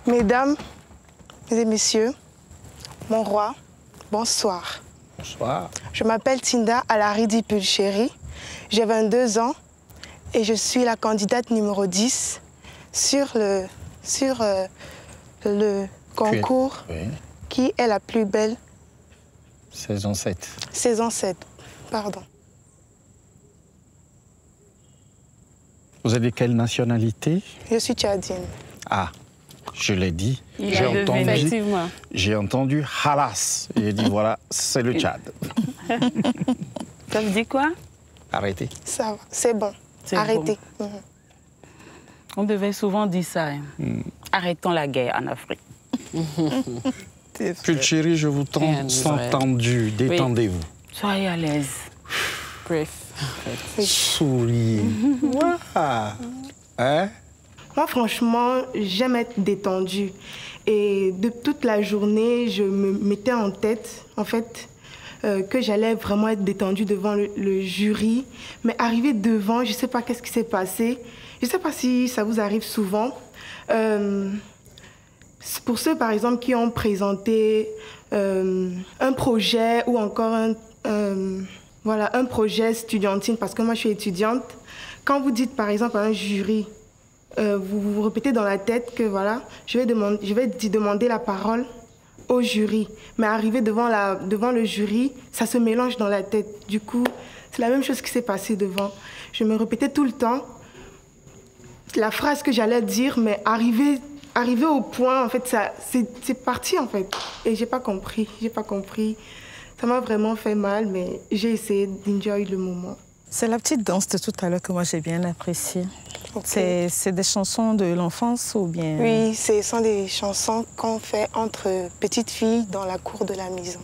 Mesdames et messieurs, mon roi, bonsoir. Bonsoir. Je m'appelle Tinda Alaridi Pulchéry, j'ai 22 ans et je suis la candidate numéro 10 sur le concours Qui est la plus belle? Saison 7. Saison 7, pardon. Vous êtes de quelle nationalité? Je suis tchadienne. Ah, je l'ai dit. Effectivement. J'ai entendu halas. J'ai dit voilà, c'est le Tchad. Ça veut dire quoi? Arrêtez. Ça va, c'est bon. Arrêtez. Bon. On devait souvent dire ça. Hein. Arrêtons la guerre en Afrique. Pulchéry, je vous sens tendu. Détendez-vous. Soyez à l'aise. Bref. Souriez. Hein? Moi, franchement, j'aime être détendue. Et de toute la journée, je me mettais en tête, en fait, que j'allais vraiment être détendue devant le jury. Mais arrivé devant, je ne sais pas qu'est-ce qui s'est passé. Je ne sais pas si ça vous arrive souvent. Pour ceux, par exemple, qui ont présenté un projet ou encore un projet estudiantine, parce que moi, je suis étudiante. Quand vous dites, par exemple, à un jury, vous vous répétez dans la tête que voilà, je vais demander la parole au jury. Mais arrivé devant le jury, ça se mélange dans la tête. Du coup, c'est la même chose qui s'est passée devant. Je me répétais tout le temps la phrase que j'allais dire, mais arrivé au point, en fait, c'est parti, en fait. Et j'ai pas compris. Ça m'a vraiment fait mal, mais j'ai essayé d'enjoy le moment. C'est la petite danse de tout à l'heure que moi j'ai bien appréciée. Okay. C'est des chansons de l'enfance ou bien... Oui, ce sont des chansons qu'on fait entre petites filles dans la cour de la maison.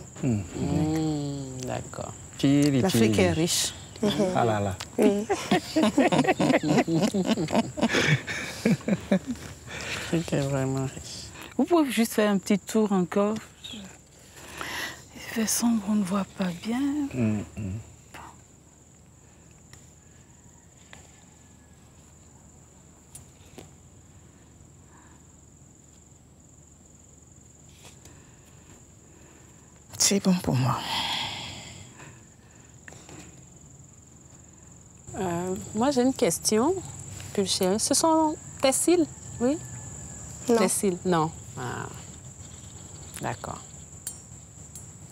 D'accord. L'Afrique est riche. Ah là là. Oui. L'Afrique est vraiment riche. Vous pouvez juste faire un petit tour encore. Il fait sombre, on ne voit pas bien. C'est bon pour moi. Moi, j'ai une question, Pulchéry. Ce sont tes cils, oui? Non. Tes cils, non. Ah. D'accord.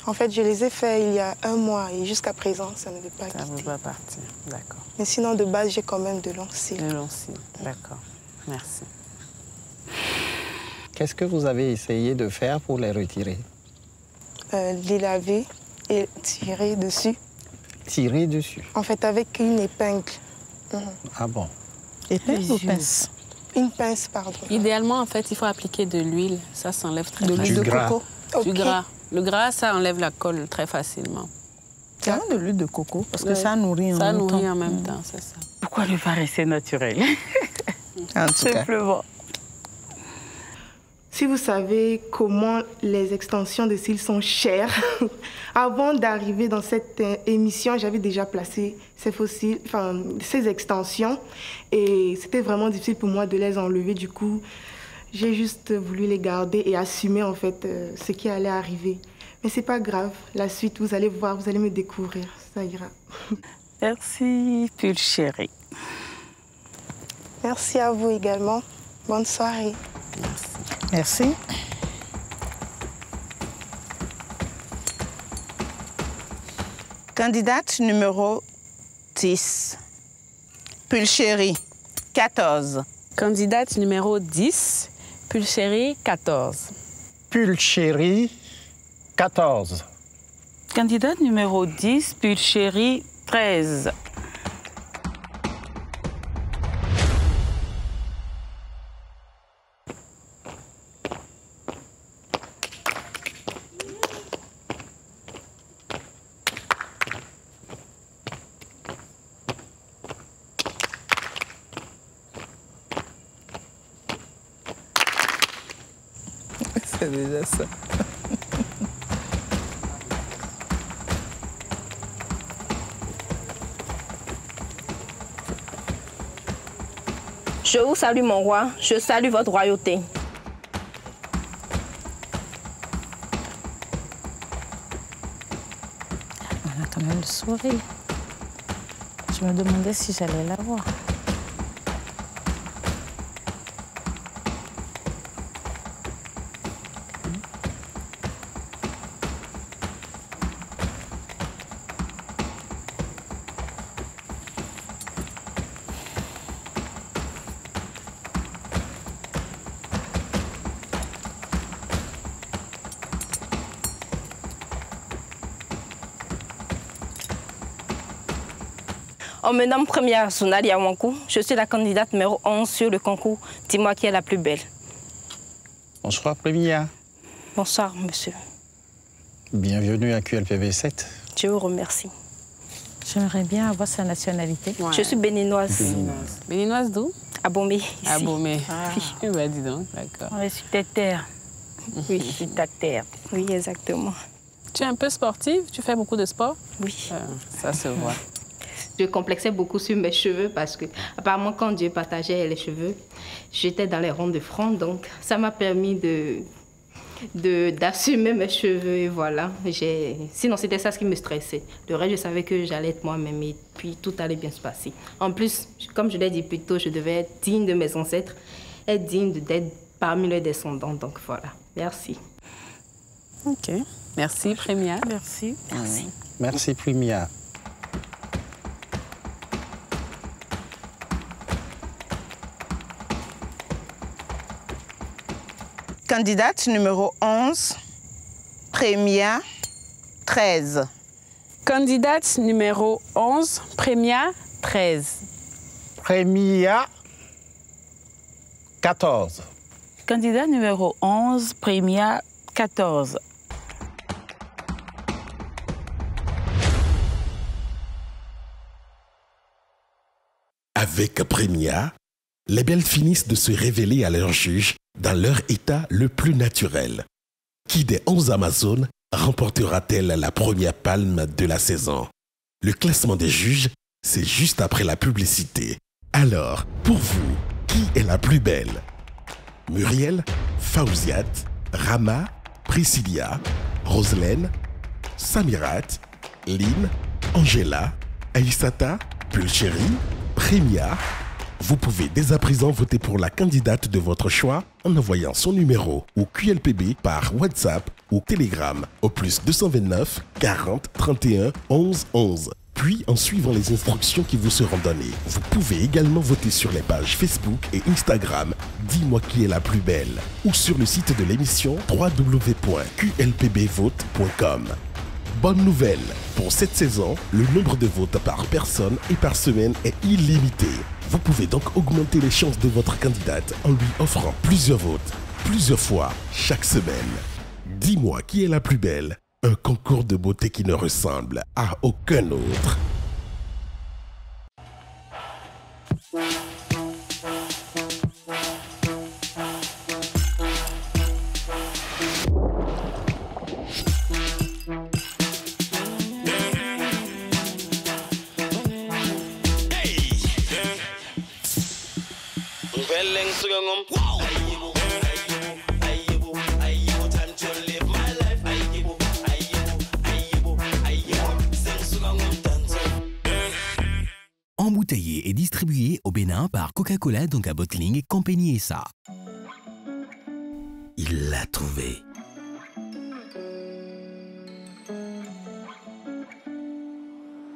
En fait, je les ai faits il y a 1 mois et jusqu'à présent, ça ne veut pas quitter. Ça ne veut pas partir, d'accord. Mais sinon, de base, j'ai quand même de longs cils. De longs cils, d'accord. Merci. Qu'est-ce que vous avez essayé de faire pour les retirer? Les laver et tirer dessus. Tirer dessus? En fait, avec une épingle. Ah bon? Épingle ou pince? Une pince, pardon. Idéalement, en fait, il faut appliquer de l'huile. Ça s'enlève très facilement. facilement. De l'huile de coco? Du gras. Le gras, ça enlève la colle très facilement. C'est de l'huile de coco parce que ça nourrit en même temps. Ça nourrit en même temps, c'est ça. Pourquoi ne pas rester naturel? En tout cas. Simplement. Si vous savez comment les extensions de cils sont chères, avant d'arriver dans cette émission, j'avais déjà placé ces extensions et c'était vraiment difficile pour moi de les enlever. Du coup, j'ai juste voulu les garder et assumer en fait ce qui allait arriver. Mais c'est pas grave, la suite, vous allez voir, vous allez me découvrir, ça ira. Merci, Pulchéry. Merci à vous également. Bonne soirée. Merci. Candidate numéro 10. Pulchéry, 14. Candidate numéro 10. Pulchéry, 14. Pulchéry, 14. Candidate numéro 10, Pulchéry, 13. C'est déjà ça. Je vous salue, mon roi. Je salue votre royauté. On a quand même le sourire. Je me demandais si j'allais la voir. On me nomme première Sounali Yawankou. Je suis la candidate numéro 11 sur le concours Dis-moi qui est la plus belle. Bonsoir, Premia. Bonsoir, monsieur. Bienvenue à QLPB 7. Je vous remercie. J'aimerais bien avoir sa nationalité. Ouais. Je suis béninoise. Béninoise d'où? À Bomé, ici. À Bomé. Ah. Oui, bah, dis donc, d'accord. On est sur ta terre. Oui. Sur ta terre. Oui, exactement. Tu es un peu sportive? Tu fais beaucoup de sport? Oui. Ça se voit. Je complexais beaucoup sur mes cheveux parce que, apparemment, quand Dieu partageait les cheveux, j'étais dans les ronds de front. Donc, ça m'a permis d'assumer mes cheveux. Et voilà. Sinon, c'était ça ce qui me stressait. Le reste, je savais que j'allais être moi-même et puis tout allait bien se passer. En plus, comme je l'ai dit plus tôt, je devais être digne de mes ancêtres, être digne d'être parmi les descendants. Donc, voilà. Merci. OK. Merci, Premia. Merci. Merci. Merci, Premia. Candidate numéro 11, Premia, 13. Candidate numéro 11, Premia, 13. Premia, 14. Candidat numéro 11, Premia, 14. Avec Premia, les belles finissent de se révéler à leur juge dans leur état le plus naturel. Qui des 11 Amazones remportera-t-elle la première palme de la saison? Le classement des juges, c'est juste après la publicité. Alors, pour vous, qui est la plus belle? Muriel, Fauziat, Rama, Priscilla, Roselaine, Samirat, Lynn, Angela, Aïssata, Pulchéry, Premia. Vous pouvez dès à présent voter pour la candidate de votre choix en envoyant son numéro au QLPB par WhatsApp ou Telegram au +229 40 31 11 11. Puis en suivant les instructions qui vous seront données. Vous pouvez également voter sur les pages Facebook et Instagram Dis-moi qui est la plus belle ou sur le site de l'émission www.qlpbvote.com. Bonne nouvelle, pour cette saison, le nombre de votes par personne et par semaine est illimité. Vous pouvez donc augmenter les chances de votre candidate en lui offrant plusieurs votes, plusieurs fois, chaque semaine. Dis-moi qui est la plus belle, un concours de beauté qui ne ressemble à aucun autre. Embouteillé et distribué au Bénin par Coca-Cola Donka Bottling Compagnie SA. Il l'a trouvé.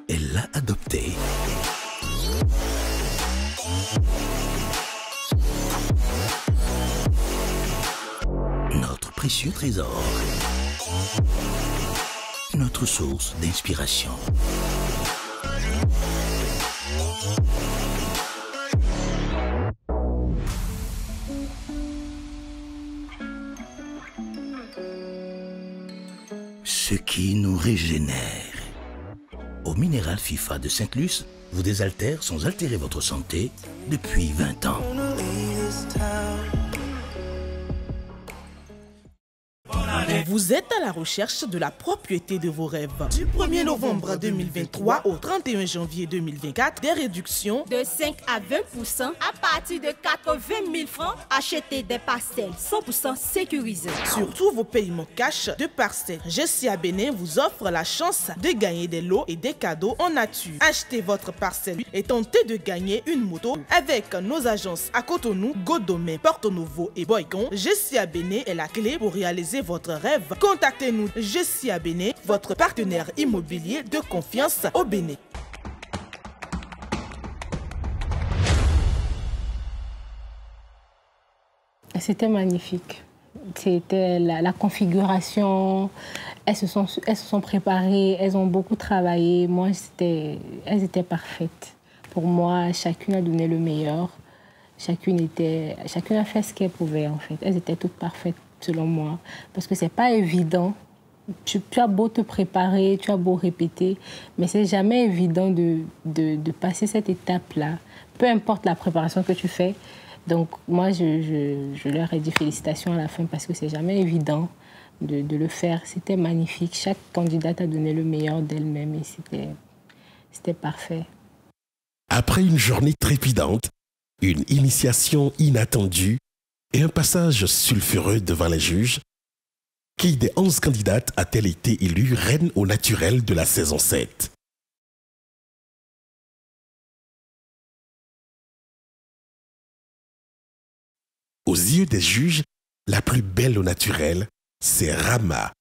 Elle l'a adopté. Notre précieux trésor. Notre source d'inspiration. Ce qui nous régénère. Au minéral FIFA de Sainte-Luce, vous désaltère sans altérer votre santé depuis 20 ans. Vous êtes à la recherche de la propriété de vos rêves. Du 1er novembre 2023 au 31 janvier 2024, des réductions de 5 à 20% à partir de 80 000 francs. Achetez des parcelles 100% sécurisées. Sur tous vos paiements cash de parcelles. GCA Bénin vous offre la chance de gagner des lots et des cadeaux en nature. Achetez votre parcelle et tentez de gagner une moto avec nos agences à Cotonou, Godomé, Porto Novo et Boycon. GCA Bénin est la clé pour réaliser votre rêve. Contactez-nous GCA Bénin, votre partenaire immobilier de confiance au Bénin. C'était magnifique. C'était la configuration. Elles se sont préparées, elles ont beaucoup travaillé. Moi, elles étaient parfaites. Pour moi, chacune a donné le meilleur. Chacune a fait ce qu'elle pouvait, en fait. Elles étaient toutes parfaites, selon moi. Parce que c'est pas évident. Tu as beau te préparer, tu as beau répéter, mais c'est jamais évident de passer cette étape-là. Peu importe la préparation que tu fais. Donc, moi, je leur ai dit félicitations à la fin parce que c'est jamais évident de le faire. C'était magnifique. Chaque candidate a donné le meilleur d'elle-même et c'était parfait. Après une journée trépidante, une initiation inattendue et un passage sulfureux devant les juges, qui des 11 candidates a-t-elle été élue reine au naturel de la saison 7? Aux yeux des juges, la plus belle au naturel, c'est Rama,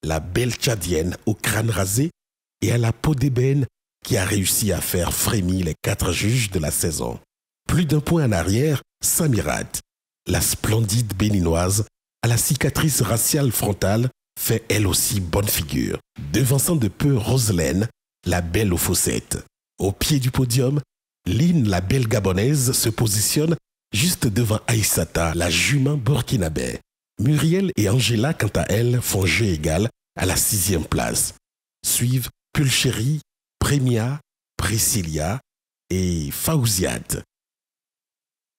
la belle tchadienne au crâne rasé et à la peau d'ébène qui a réussi à faire frémir les 4 juges de la saison. Plus d'un point en arrière, Samirat, la splendide béninoise, à la cicatrice raciale frontale, fait elle aussi bonne figure. Devançant de peu Roselaine, la belle aux fossettes. Au pied du podium, Lynn, la belle gabonaise, se positionne juste devant Aïssata, la jument burkinabé. Muriel et Angela, quant à elles, font jeu égal à la 6e place. Suivent Pulchéri, Prémia, Priscilla et Fauziat.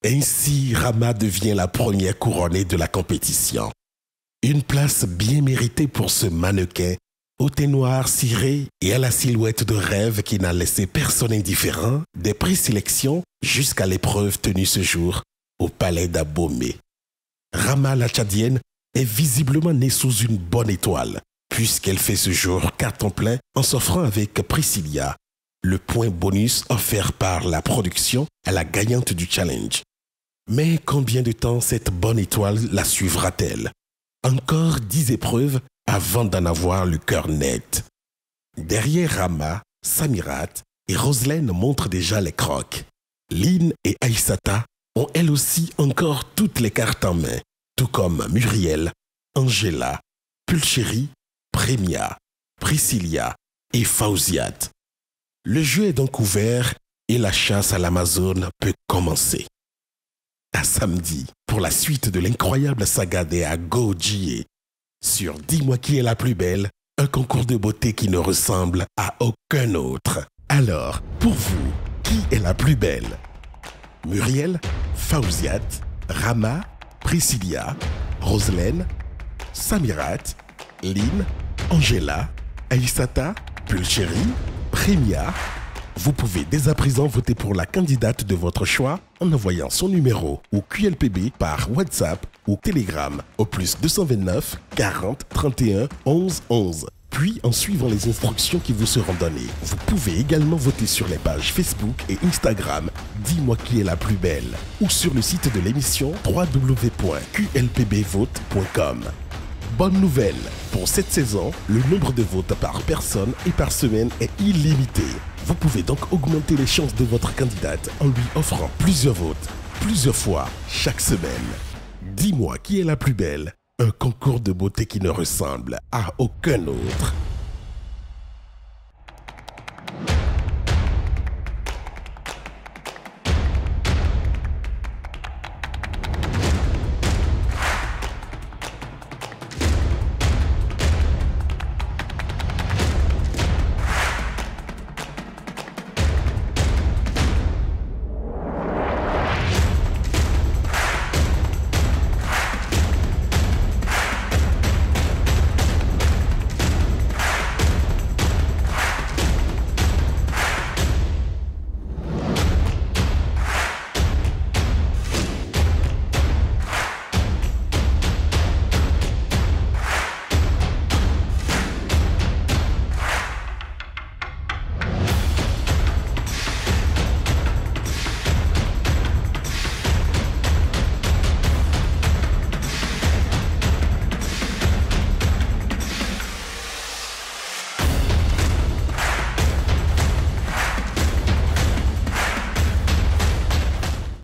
Ainsi, Rama devient la première couronnée de la compétition. Une place bien méritée pour ce mannequin, au teint noir ciré et à la silhouette de rêve qui n'a laissé personne indifférent des présélections jusqu'à l'épreuve tenue ce jour au palais d'Abomey. Rama la tchadienne est visiblement née sous une bonne étoile, puisqu'elle fait ce jour carton plein en s'offrant avec Priscilla, le point bonus offert par la production à la gagnante du challenge. Mais combien de temps cette bonne étoile la suivra-t-elle? Encore 10 épreuves avant d'en avoir le cœur net. Derrière Rama, Samirat et Roselaine montrent déjà les crocs. Lynn et Aïssata ont elles aussi encore toutes les cartes en main, tout comme Muriel, Angela, Pulchéri, Prémia, Priscilla et Fauziat. Le jeu est donc ouvert et la chasse à l'Amazone peut commencer. À samedi, pour la suite de l'incroyable saga des Ago-Jie, sur Dis-moi qui est la plus belle, un concours de beauté qui ne ressemble à aucun autre. Alors, pour vous, qui est la plus belle? Muriel, Fauziat, Rama, Priscilla, Roselaine, Samirat, Lynn, Angela, Aïssata, Pulchéri, Prémia. Vous pouvez dès à présent voter pour la candidate de votre choix en envoyant son numéro ou QLPB par WhatsApp ou Telegram au +229 40 31 11 11. Puis, en suivant les instructions qui vous seront données, vous pouvez également voter sur les pages Facebook et Instagram Dis-moi qui est la plus belle ou sur le site de l'émission www.qlpbvote.com. Bonne nouvelle, pour cette saison, le nombre de votes par personne et par semaine est illimité. Vous pouvez donc augmenter les chances de votre candidate en lui offrant plusieurs votes, plusieurs fois, chaque semaine. Dis-moi qui est la plus belle, Un concours de beauté qui ne ressemble à aucun autre.